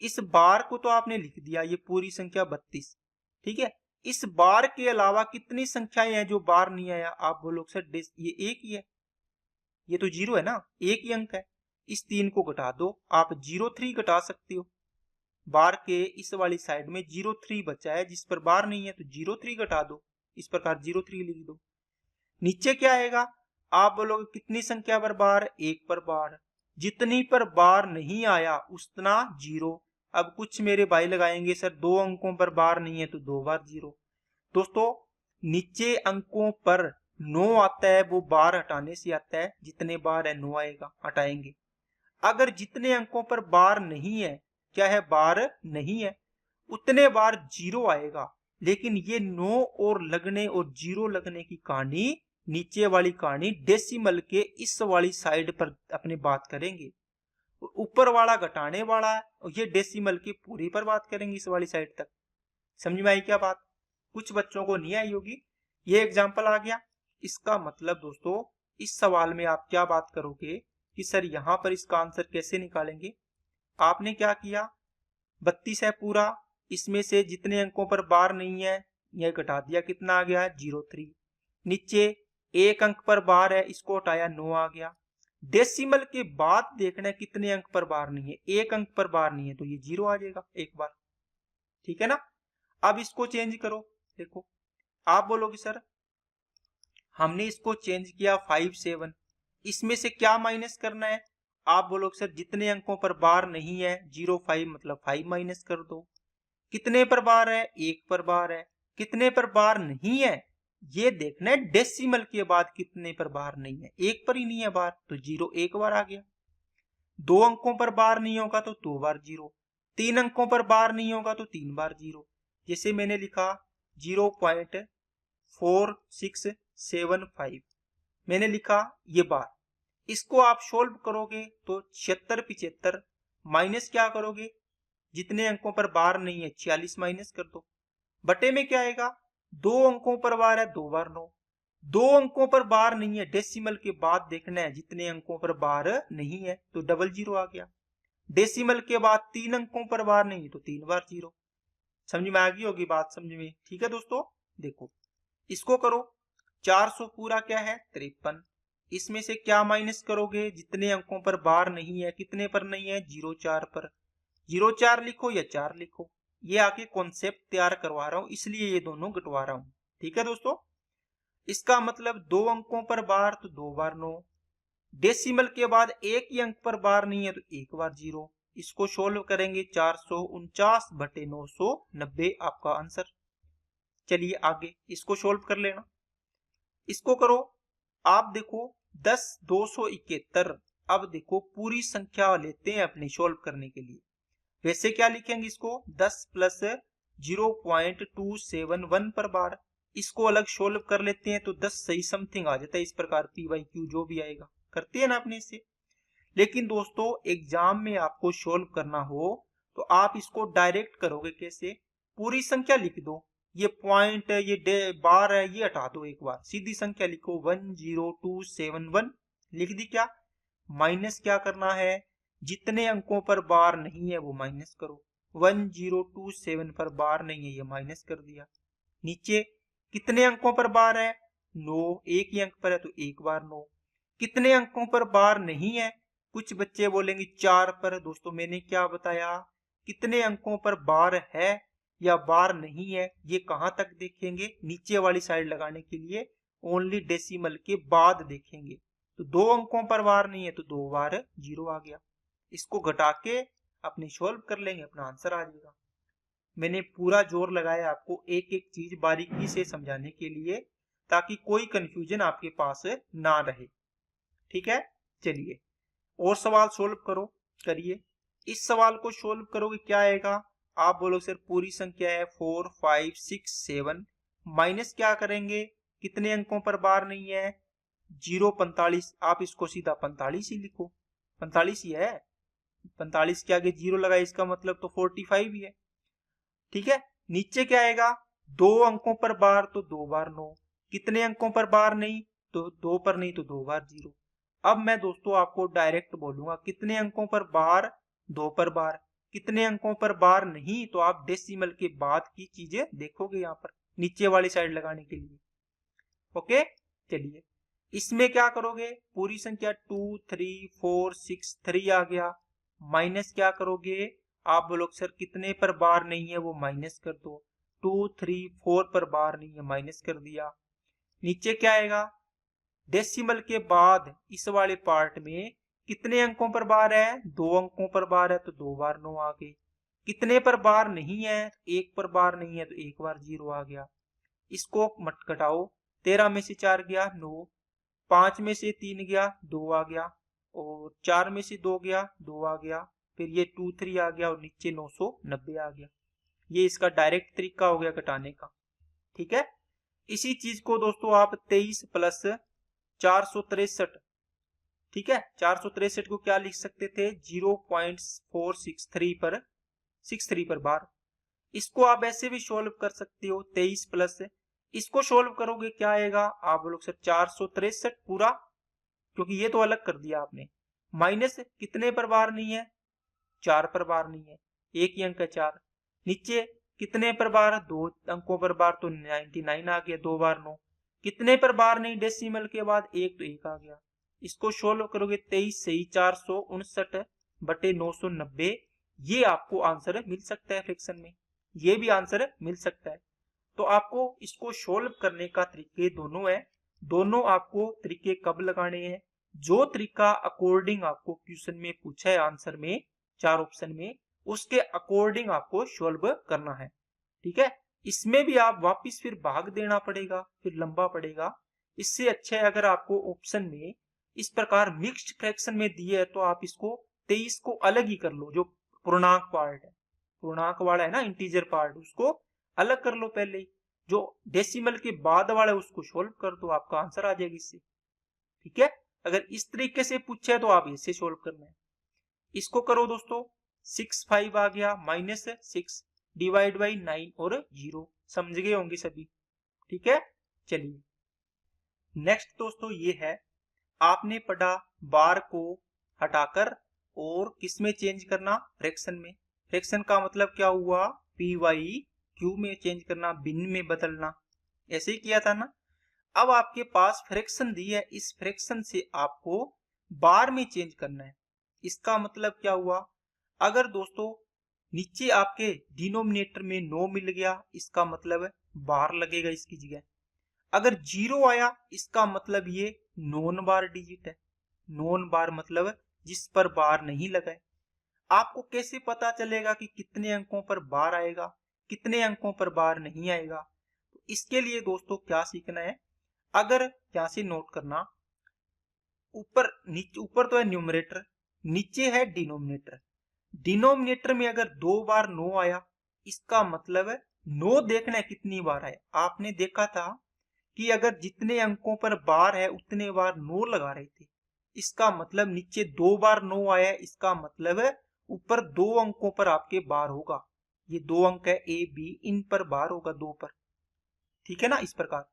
इस बार को तो आपने लिख दिया, ये पूरी संख्या 32, ठीक है। इस बार के अलावा कितनी संख्याएं हैं जो बार नहीं आया, आप बोलोगे सर ये एक ही है, ये तो 0 है ना, एक ही अंक है। इस 3 को घटा दो, आप 0.3 घटा सकते हो। बार के इस वाली साइड में 0.3 बचा है, जिस पर बार नहीं है, तो 0.3 घटा दो, इस प्रकार 0.3 लिख दो। नीचे क्या आएगा, आप बोलोगे कितनी संख्या पर बार, 1 पर बार, जितनी पर बार नहीं आया उतना 0। अब कुछ मेरे भाई लगाएंगे सर 2 अंकों पर बार नहीं है तो 2 बार 0। दोस्तों नीचे अंकों पर 9 आता है, वो बार हटाने से आता है, जितने बार है 9 आएगा, हटाएंगे। अगर जितने अंकों पर बार नहीं है, क्या है, बार नहीं है, उतने बार 0 आएगा। लेकिन ये 9 और लगने और 0 लगने की कहानी, नीचे वाली कहानी डेसिमल के इस वाली साइड पर अपने बात करेंगे, ऊपर वाला घटाने वाला है, और ये डेसिमल की पूरी पर बात करेंगे इस वाली साइड तक। समझ में आई क्या बात, कुछ बच्चों को नहीं आई होगी। ये एग्जाम्पल आ गया। इसका मतलब दोस्तों इस सवाल में आप क्या बात करोगे कि सर यहाँ पर इसका आंसर कैसे निकालेंगे। आपने क्या किया, 32 है पूरा, इसमें से जितने अंकों पर बार नहीं है यह घटा दिया, कितना आ गया, 0.3। नीचे 1 अंक पर बार है, इसको हटाया, 9 आ गया। डेसिमल के बाद देखना है कितने अंक पर बार नहीं है, 1 अंक पर बार नहीं है तो ये 0 आ जाएगा एक बार, ठीक है ना। अब इसको चेंज करो, देखो आप बोलोगे सर हमने इसको चेंज किया 5 7, इसमें से क्या माइनस करना है, आप बोलोगे सर जितने अंकों पर बार नहीं है, 0 5 मतलब 5 माइनस कर दो। कितने पर बार है, 1 पर बार है। कितने पर बार नहीं है, ये देखना है डेसिमल के बाद कितने पर बार नहीं है, 1 पर ही नहीं है बार तो 0 1 बार आ गया। 2 अंकों पर बार नहीं होगा तो 2 बार 0, 3 अंकों पर बार नहीं होगा तो 3 बार 0। जैसे मैंने लिखा 0.4675, मैंने लिखा ये बार। इसको आप सोल्व करोगे तो 76 75 माइनस क्या करोगे, जितने अंकों पर बार नहीं है 46 माइनस कर दो, बटे में क्या आएगा, 2 अंकों पर बार है 2 बार 9, 2 अंकों पर बार नहीं है, डेसिमल के बाद देखना है जितने अंकों पर बार नहीं है तो 00 आ गया। डेसिमल के बाद 3 अंकों पर बार नहीं है तो 3 बार 0। समझ में आ गई होगी बात, समझ में, ठीक है दोस्तों। देखो इसको करो, 400 पूरा क्या है 53, इसमें से क्या माइनस करोगे, जितने अंकों पर बार नहीं है, कितने पर नहीं है, 0 4 पर। 0 4 लिखो या 4 लिखो, ये आगे कॉन्सेप्ट तैयार करवा रहा हूं इसलिए ये दोनों घटवा रहा हूं। ठीक है दोस्तों, इसका मतलब 2 अंकों पर बार तो 2 बार 9, डेसिमल के बाद एक ही अंक पर बार नहीं है तो एक बार 0। इसको सोल्व करेंगे 449/990 आपका आंसर। चलिए आगे इसको सोल्व कर लेना। इसको करो, आप देखो 10 271। अब देखो पूरी संख्या लेते हैं अपने सोल्व करने के लिए। वैसे क्या लिखेंगे इसको, 10 प्लस 0.271 पर बार। इसको अलग सोल्व कर लेते हैं तो 10 सही समथिंग आ जाता है, इस प्रकार p/q जो भी आएगा करते हैं ना अपने से। लेकिन दोस्तों एग्जाम में आपको सोल्व करना हो तो आप इसको डायरेक्ट करोगे कैसे, पूरी संख्या लिख दो, ये पॉइंट ये बार है ये हटा दो, एक बार सीधी संख्या लिखो 10271 लिख दी। क्या माइनस क्या करना है, जितने अंकों पर बार नहीं है वो माइनस करो। 1027 पर बार नहीं है ये माइनस कर दिया। नीचे कितने अंकों पर बार है, 9, एक ही अंक पर है तो एक बार 9। कितने अंकों पर बार नहीं है, कुछ बच्चे बोलेंगे 4 पर। दोस्तों मैंने क्या बताया, कितने अंकों पर बार है या बार नहीं है ये कहां तक देखेंगे, नीचे वाली साइड लगाने के लिए ओनली डेसिमल के बाद देखेंगे। तो 2 अंकों पर बार नहीं है तो 2 बार 0 आ गया। इसको घटा के अपने सोल्व कर लेंगे, अपना आंसर आ जाएगा। मैंने पूरा जोर लगाया आपको एक एक चीज बारीकी से समझाने के लिए ताकि कोई कंफ्यूजन आपके पास ना रहे। ठीक है, चलिए और सवाल सोल्व करो, करिए। इस सवाल को सोल्व करोगे क्या आएगा, आप बोलो सर पूरी संख्या है 4 5 6 7, माइनस क्या करेंगे, कितने अंकों पर बार नहीं है, 0 45। आप इसको सीधा 45 ही लिखो, 45 ही है, 45 के आगे 0 लगा इसका मतलब तो 45 ही है। ठीक है, नीचे क्या आएगा, 2 अंकों पर बार तो 2 बार 9, कितने अंकों पर बार नहीं तो 2 पर नहीं तो 2 बार 0। अब मैं दोस्तों आपको डायरेक्ट बोलूंगा कितने अंकों पर बार, 2 पर बार, कितने अंकों पर बार नहीं तो आप डेसिमल के बाद की चीजें देखोगे यहाँ पर नीचे वाली साइड लगाने के लिए। ओके, चलिए इसमें क्या करोगे, पूरी संख्या 2 3 4 6 3 आ गया, माइनस क्या करोगे, आप बोलोगे सर कितने पर बार नहीं है वो माइनस कर दो, 2 3 4 पर बार नहीं है माइनस कर दिया। नीचे क्या आएगा, डेसिमल के बाद इस वाले पार्ट में कितने अंकों पर बार है, 2 अंकों पर बार है तो 2 बार 9 आ गए। कितने पर बार नहीं है, 1 पर बार नहीं है तो 1 बार 0 आ गया। इसको मत घटाओ, 13 में से 4 गया 9, 5 में से 3 गया 2 आ गया, और 4 में से 2 गया 2 आ गया, फिर ये 2 3 आ गया और नीचे 990 आ गया। ये इसका डायरेक्ट तरीका हो गया घटाने का। ठीक है, इसी चीज को दोस्तों आप 23 प्लस 463, ठीक है 463 को क्या लिख सकते थे, 0.463 पर 63 पर बार। इसको आप ऐसे भी सोल्व कर सकते हो, 23 प्लस इसको सोल्व करोगे क्या आएगा, आप बोलोगे सर 463 पूरा, क्योंकि ये तो अलग कर दिया आपने, माइनस कितने पर बार नहीं है, 4 पर बार नहीं है, एक ही अंक है 4। नीचे कितने पर बार, 2 अंकों पर बार तो 99 आ गया, 2 बार 9। कितने पर बार नहीं डेसिमल के बाद, 1 तो 1 आ गया। इसको सोल्व करोगे 23 सही 459/990, ये आपको आंसर मिल सकता है फ्रैक्शन में, ये भी आंसर मिल सकता है। तो आपको इसको सोल्व करने का तरीके दोनों है, दोनों आपको तरीके कब लगाने हैं, जो तरीका अकॉर्डिंग आपको क्वेश्चन में पूछा है आंसर में 4 ऑप्शन में, उसके अकॉर्डिंग आपको सोल्व करना है। ठीक है, इसमें भी आप वापिस फिर भाग देना पड़ेगा, फिर लंबा पड़ेगा। इससे अच्छा है अगर आपको ऑप्शन में इस प्रकार मिक्स्ड फ्रैक्शन में दिए है तो आप इसको 23 को अलग ही कर लो, जो पूर्णांक पार्ट है, पूर्णांक वाला है ना इंटीजर पार्ट, उसको अलग कर लो पहले ही, जो डेसिमल के बाद वाला है उसको सोल्व कर दो, आपका आंसर आ जाएगा इससे। ठीक है, अगर इस तरीके से पूछे तो आप इससे सोल्व करना है। इसको करो दोस्तों, 6 5 आ गया, माइनस 6 डिवाइड बाई 9 और 0, समझ गए होंगे सभी। ठीक है, चलिए नेक्स्ट दोस्तों ये है, आपने पढ़ा बार को हटाकर और किस में चेंज करना, फ्रैक्शन में। फ्रैक्शन का मतलब क्या हुआ, p/q में चेंज करना, भिन्न में बदलना, ऐसे ही किया था ना। अब आपके पास फ्रैक्शन दी है, इस फ्रैक्शन से आपको बार में चेंज करना है। इसका मतलब क्या हुआ, अगर दोस्तों नीचे आपके डिनोमिनेटर में 9 मिल गया, इसका मतलब बार लगेगा इसकी जगह। अगर 0 आया, इसका मतलब ये नॉन बार डिजिट है। नॉन बार मतलब जिस पर बार नहीं लगा है। आपको कैसे पता चलेगा कि कितने अंकों पर बार आएगा, कितने अंकों पर बार नहीं आएगा? तो इसके लिए दोस्तों क्या सीखना है, अगर यहाँ से नोट करना, ऊपर नीचे, ऊपर तो है न्यूमरेटर, नीचे है डिनोमिनेटर। डिनोमिनेटर में अगर 2 बार 9 आया, इसका मतलब है 9 देखना है कितनी बार आया। आपने देखा था कि अगर जितने अंकों पर बार है उतने बार 9 लगा रहे थे, इसका मतलब नीचे 2 बार 9 आया है, इसका मतलब है ऊपर 2 अंकों पर आपके बार होगा। ये 2 अंक है ए बी, इन पर बार होगा 2 पर, ठीक है ना। इस प्रकार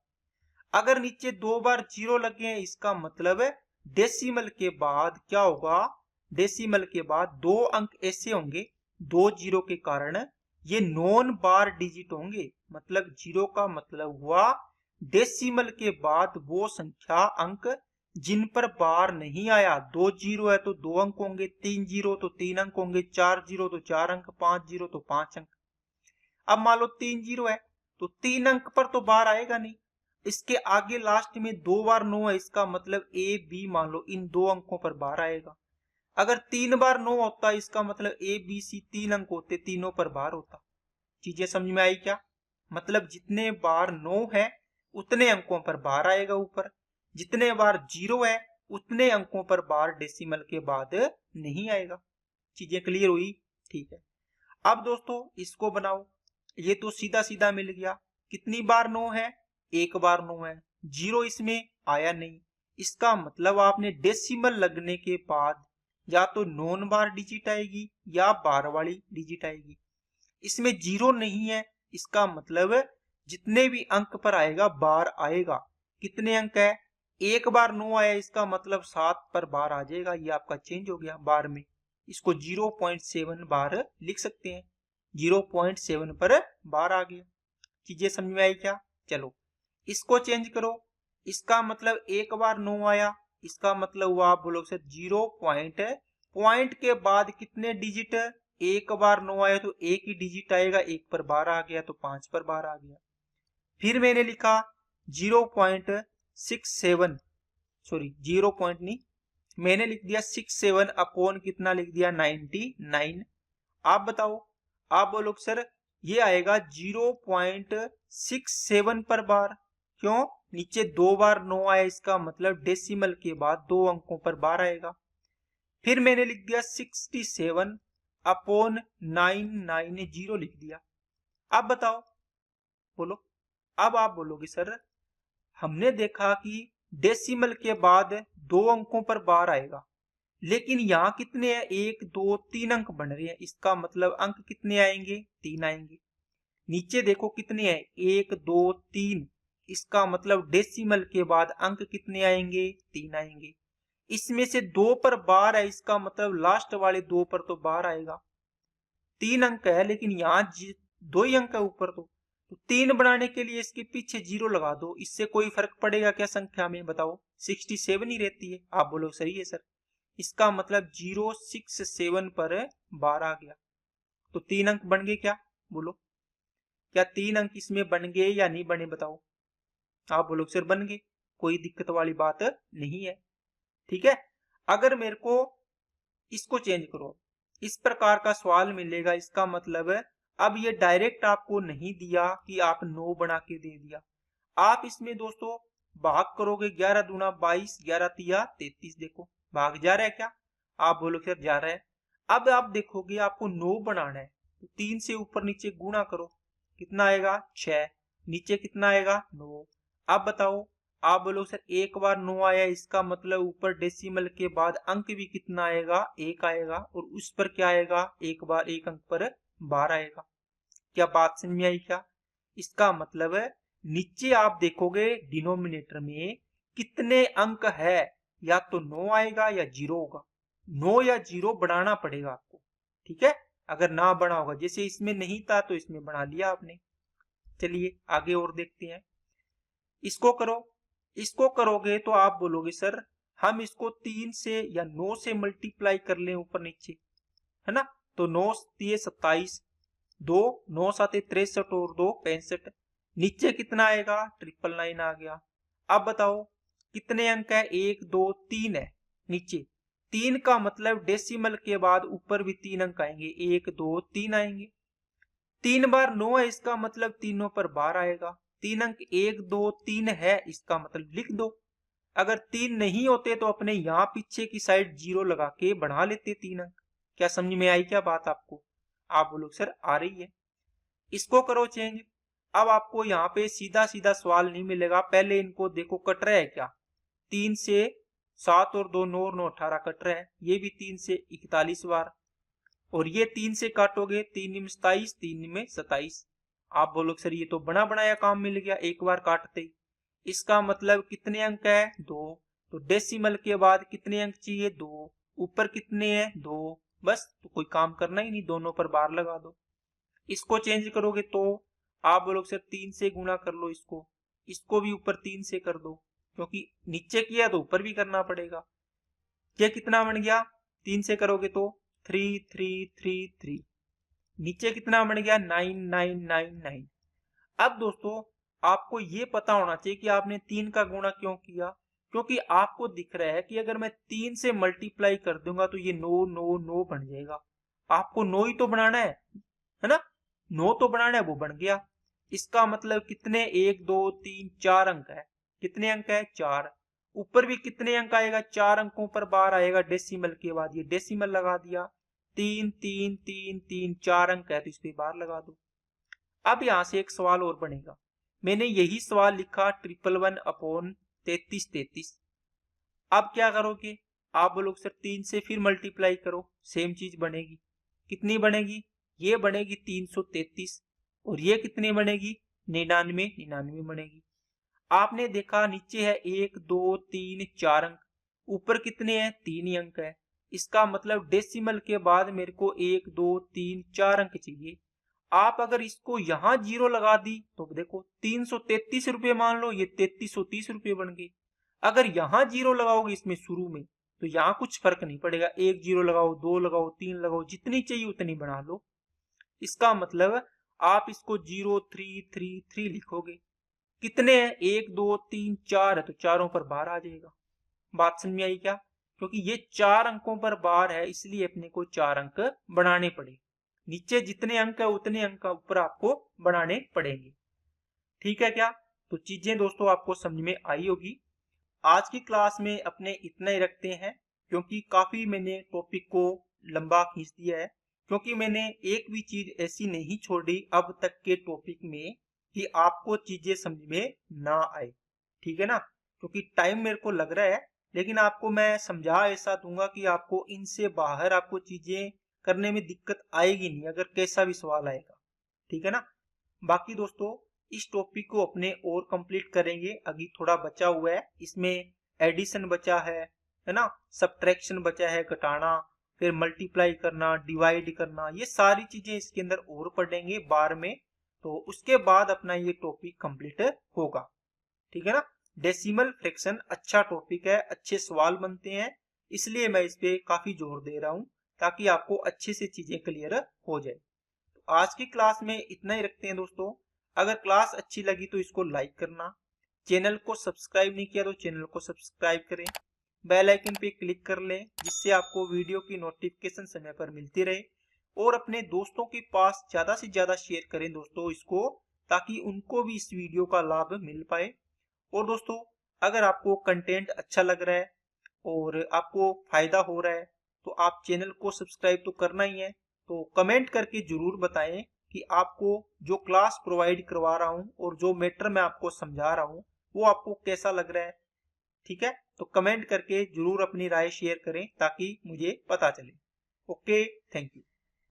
अगर नीचे 2 बार 0 लगे हैं, इसका मतलब है डेसिमल के बाद क्या होगा, डेसिमल के बाद 2 अंक ऐसे होंगे 2 0 के कारण ये नॉन बार डिजिट होंगे। मतलब 0 का मतलब हुआ डेसिमल के बाद वो संख्या अंक जिन पर बार नहीं आया। 2 0 है तो 2 अंक होंगे, 3 0 तो 3 अंक होंगे, 4 0 तो 4 अंक, 5 0 तो 5 अंक। अब मान लो 3 0 है तो 3 अंक पर तो बार आएगा नहीं। इसके आगे लास्ट में 2 बार 9 है, इसका मतलब ए बी मान लो इन 2 अंकों पर बार आएगा। अगर 3 बार 9 होता, इसका मतलब ए बी सी 3 अंक होते, तीनों पर बार होता। चीजें समझ में आई क्या? मतलब जितने बार 9 है उतने अंकों पर बार आएगा ऊपर, जितने बार 0 है उतने अंकों पर बार डेसिमल के बाद नहीं आएगा। चीजें क्लियर हुई? ठीक है। अब दोस्तों इसको बनाओ, ये तो सीधा सीधा मिल गया। कितनी बार 9 है? एक बार 9 है, 0 इसमें आया नहीं। इसका मतलब आपने डेसिमल लगने के बाद या तो नॉन बार डिजिट आएगी या बार वाली डिजिट आएगी। इसमें 0 नहीं है, इसका मतलब जितने भी अंक पर आएगा बार आएगा। कितने अंक है? एक बार 9 आया, इसका मतलब 7 पर बार आ जाएगा। ये आपका चेंज हो गया बार में। इसको 0.7 बार लिख सकते हैं, 0.7 पर बार आ गया। चीजें समझ में आई क्या? चलो इसको चेंज करो। इसका मतलब एक बार 9 आया, इसका मतलब हुआ आप बोलोगे सर 0 पॉइंट के बाद कितने डिजिट? एक बार 9 आया तो एक ही डिजिट आएगा, एक पर बार आ गया तो 5 पर बार आ गया। फिर मैंने लिखा 0.67, सॉरी 0 पॉइंट नहीं, मैंने लिख दिया 67 अपॉन कितना लिख दिया 99। आप बताओ, आप बोलो सर ये आएगा 0.67 पर बार। क्यों? नीचे 2 बार 9 आया, इसका मतलब डेसिमल के बाद 2 अंकों पर बार आएगा। फिर मैंने लिख दिया 67 अपॉन 990 लिख दिया। अब बताओ, बोलो। अब आप बोलोगे सर हमने देखा कि डेसिमल के बाद 2 अंकों पर बार आएगा, लेकिन यहाँ कितने हैं? 1 2 3 अंक बन रहे हैं, इसका मतलब अंक कितने आएंगे? 3 आएंगे। नीचे देखो कितने हैं? 1 2 3, इसका मतलब डेसिमल के बाद अंक कितने आएंगे? 3 आएंगे। इसमें से 2 पर बार है, इसका मतलब लास्ट वाले 2 पर तो बार आएगा। 3 अंक है लेकिन यहाँ 2 ही अंक है ऊपर तो 3 बनाने के लिए इसके पीछे 0 लगा दो। इससे कोई फर्क पड़ेगा क्या संख्या में? बताओ। 67 ही रहती है। आप बोलो सही है सर। इसका मतलब 067 पर बार आ गया तो 3 अंक बन गए क्या? बोलो, क्या 3 अंक इसमें बन गए या नहीं बने? बताओ। आप बोलो सर बन गए, कोई दिक्कत वाली बात नहीं है। ठीक है। अगर मेरे को इसको चेंज करो, इस प्रकार का सवाल मिलेगा, इसका मतलब है अब ये डायरेक्ट आपको नहीं दिया कि आप 9 बना के दे दिया। आप इसमें दोस्तों भाग करोगे, 11 दूना 22, 11 तिया 33। देखो भाग जा रहा है क्या? आप बोलोगे सर जा रहा है। अब आप देखोगे आपको 9 बनाना है तो 3 से ऊपर नीचे गुणा करो, कितना आएगा? 6। नीचे कितना आएगा? 9। अब बताओ, आप बोलो सर एक बार 9 आया, इसका मतलब ऊपर डेसिमल के बाद अंक भी कितना आएगा? 1 आएगा, और उस पर क्या आएगा? एक बार 1 अंक पर बार आएगा। क्या बात समझ में आई क्या? इसका मतलब है नीचे आप देखोगे डिनोमिनेटर में कितने अंक है, या तो 9 आएगा या 0 होगा। 9 या 0 बनाना पड़ेगा आपको। ठीक है। अगर ना बना होगा, जैसे इसमें नहीं था तो इसमें बना लिया आपने। चलिए आगे और देखते हैं। इसको करो, इसको करोगे तो आप बोलोगे सर हम इसको 3 से या 9 से मल्टीप्लाई कर लें ऊपर नीचे, है ना। तो 9 दिए 27, 2 9 साते 63 और 2 65। नीचे कितना आएगा 999 आ गया। अब बताओ कितने अंक है, 1 2 3 है नीचे। 3 का मतलब डेसिमल के बाद ऊपर भी 3 अंक आएंगे, 1 2 3 आएंगे। 3 बार 9 है इसका मतलब तीनों पर 12 आएगा। 3 अंक 1 2 3 है इसका मतलब लिख दो। अगर 3 नहीं होते तो अपने यहाँ पीछे की साइड 0 लगा के बढ़ा लेते 3 अंक। क्या समझ में आई क्या बात आपको? आप बोलो सर आ रही है। इसको करो चेंज। अब आपको यहाँ पे सीधा सीधा सवाल नहीं मिलेगा, पहले इनको देखो कट रहा है क्या। 3 से 7 और 2 9 और 9 18 कट रहा है, ये भी 3 से 41 बार, और ये 3 से काटोगे 3 में 27 3 में 27। आप बोलो सर ये तो बना बनाया काम मिल गया एक बार काटते ही। इसका मतलब कितने अंक है 2, तो डेसिमल के बाद कितने अंक चाहिए 2, ऊपर कितने हैं 2, बस तो कोई काम करना ही नहीं, दोनों पर बार लगा दो। इसको चेंज करोगे तो आप बोलोगे सर 3 से गुणा कर लो इसको, इसको भी ऊपर 3 से कर दो, क्योंकि नीचे किया तो ऊपर भी करना पड़ेगा। ये कितना बन गया, 3 से करोगे तो 3 3 3 3, नीचे कितना बन गया 9 9 9 9। अब दोस्तों आपको ये पता होना चाहिए कि आपने 3 का गुणा क्यों किया, क्योंकि आपको दिख रहा है कि अगर मैं 3 से मल्टीप्लाई कर दूंगा तो ये 9 9 9 बन जाएगा। आपको 9 ही तो बनाना है ना, 9 तो बनाना है, वो बन गया। इसका मतलब कितने 1 2 3 4 अंक है, कितने अंक है 4। ऊपर भी कितने अंक आएगा, 4 अंकों पर बार आएगा डेसिमल के बाद, ये डेसिमल लगा दिया। 3 3 3 3 4 अंक है तो इस पे बार लगा दो। अब यहां से एक सवाल और बनेगा, मैंने यही सवाल लिखा 111 अपॉन 33 33। अब क्या करोगे, आप बोलोगे सर 3 से फिर मल्टीप्लाई करो, सेम चीज बनेगी। कितनी बनेगी, ये बनेगी 333, और ये कितनी बनेगी 99 99 बनेगी। आपने देखा नीचे है 1 2 3 4 अंक, ऊपर कितने हैं 3 ही अंक है। इसका मतलब डेसिमल के बाद मेरे को 1 2 3 4 अंक चाहिए। आप अगर इसको यहां 0 लगा दी तो देखो 333 रुपये मान लो, ये 3330 रुपये बन गए। अगर यहां 0 लगाओगे इसमें शुरू में तो यहाँ कुछ फर्क नहीं पड़ेगा, 1 0 लगाओ 2 लगाओ 3 लगाओ, जितनी चाहिए उतनी बना लो। इसका मतलब आप इसको 0 3 3 3 लिखोगे। कितने हैं 1 2 3 4 है तो चारों पर बार आ जाएगा। बात समझ में आई क्या? क्योंकि ये 4 अंकों पर बार है इसलिए अपने को 4 अंक बनाने पड़े। नीचे जितने अंक है उतने अंक ऊपर आपको बनाने पड़ेंगे। ठीक है क्या? तो चीजें दोस्तों आपको समझ में आई होगी। आज की क्लास में अपने इतना ही रखते हैं, क्योंकि काफी मैंने टॉपिक को लंबा खींच दिया है, क्योंकि मैंने एक भी चीज ऐसी नहीं छोड़ी अब तक के टॉपिक में कि आपको चीजें समझ में ना आए। ठीक है ना? क्योंकि टाइम मेरे को लग रहा है, लेकिन आपको मैं समझा ऐसा दूंगा कि आपको इनसे बाहर आपको चीजें करने में दिक्कत आएगी नहीं अगर कैसा भी सवाल आएगा। ठीक है ना? बाकी दोस्तों इस टॉपिक को अपने और कंप्लीट करेंगे, अभी थोड़ा बचा हुआ है, इसमें एडिशन बचा है ना, सब्ट्रैक्शन बचा है, घटाना, फिर मल्टीप्लाई करना, डिवाइड करना, ये सारी चीजें इसके अंदर और पढ़ेंगे बार में। तो उसके बाद अपना ये टॉपिक कंप्लीट होगा। ठीक है ना? डेसिमल फ्रैक्शन अच्छा टॉपिक है, अच्छे सवाल बनते हैं, इसलिए मैं इस पे काफी जोर दे रहा हूं ताकि आपको अच्छे से चीजें क्लियर हो जाए। तो आज की क्लास में इतना ही रखते हैं दोस्तों। अगर क्लास अच्छी लगी तो इसको लाइक करना, चैनल को सब्सक्राइब नहीं किया तो चैनल को सब्सक्राइब करें, बेल आइकन पे क्लिक कर लें जिससे आपको वीडियो की नोटिफिकेशन समय पर मिलती रहे, और अपने दोस्तों के पास ज्यादा से ज्यादा शेयर करें दोस्तों इसको, ताकि उनको भी इस वीडियो का लाभ मिल पाए। और दोस्तों अगर आपको कंटेंट अच्छा लग रहा है और आपको फायदा हो रहा है तो आप चैनल को सब्सक्राइब तो करना ही है। तो कमेंट करके जरूर बताएं कि आपको जो क्लास प्रोवाइड करवा रहा हूं और जो मैटर मैं आपको समझा रहा हूं वो आपको कैसा लग रहा है। ठीक है? तो कमेंट करके जरूर अपनी राय शेयर करें ताकि मुझे पता चले। Okay, thank you.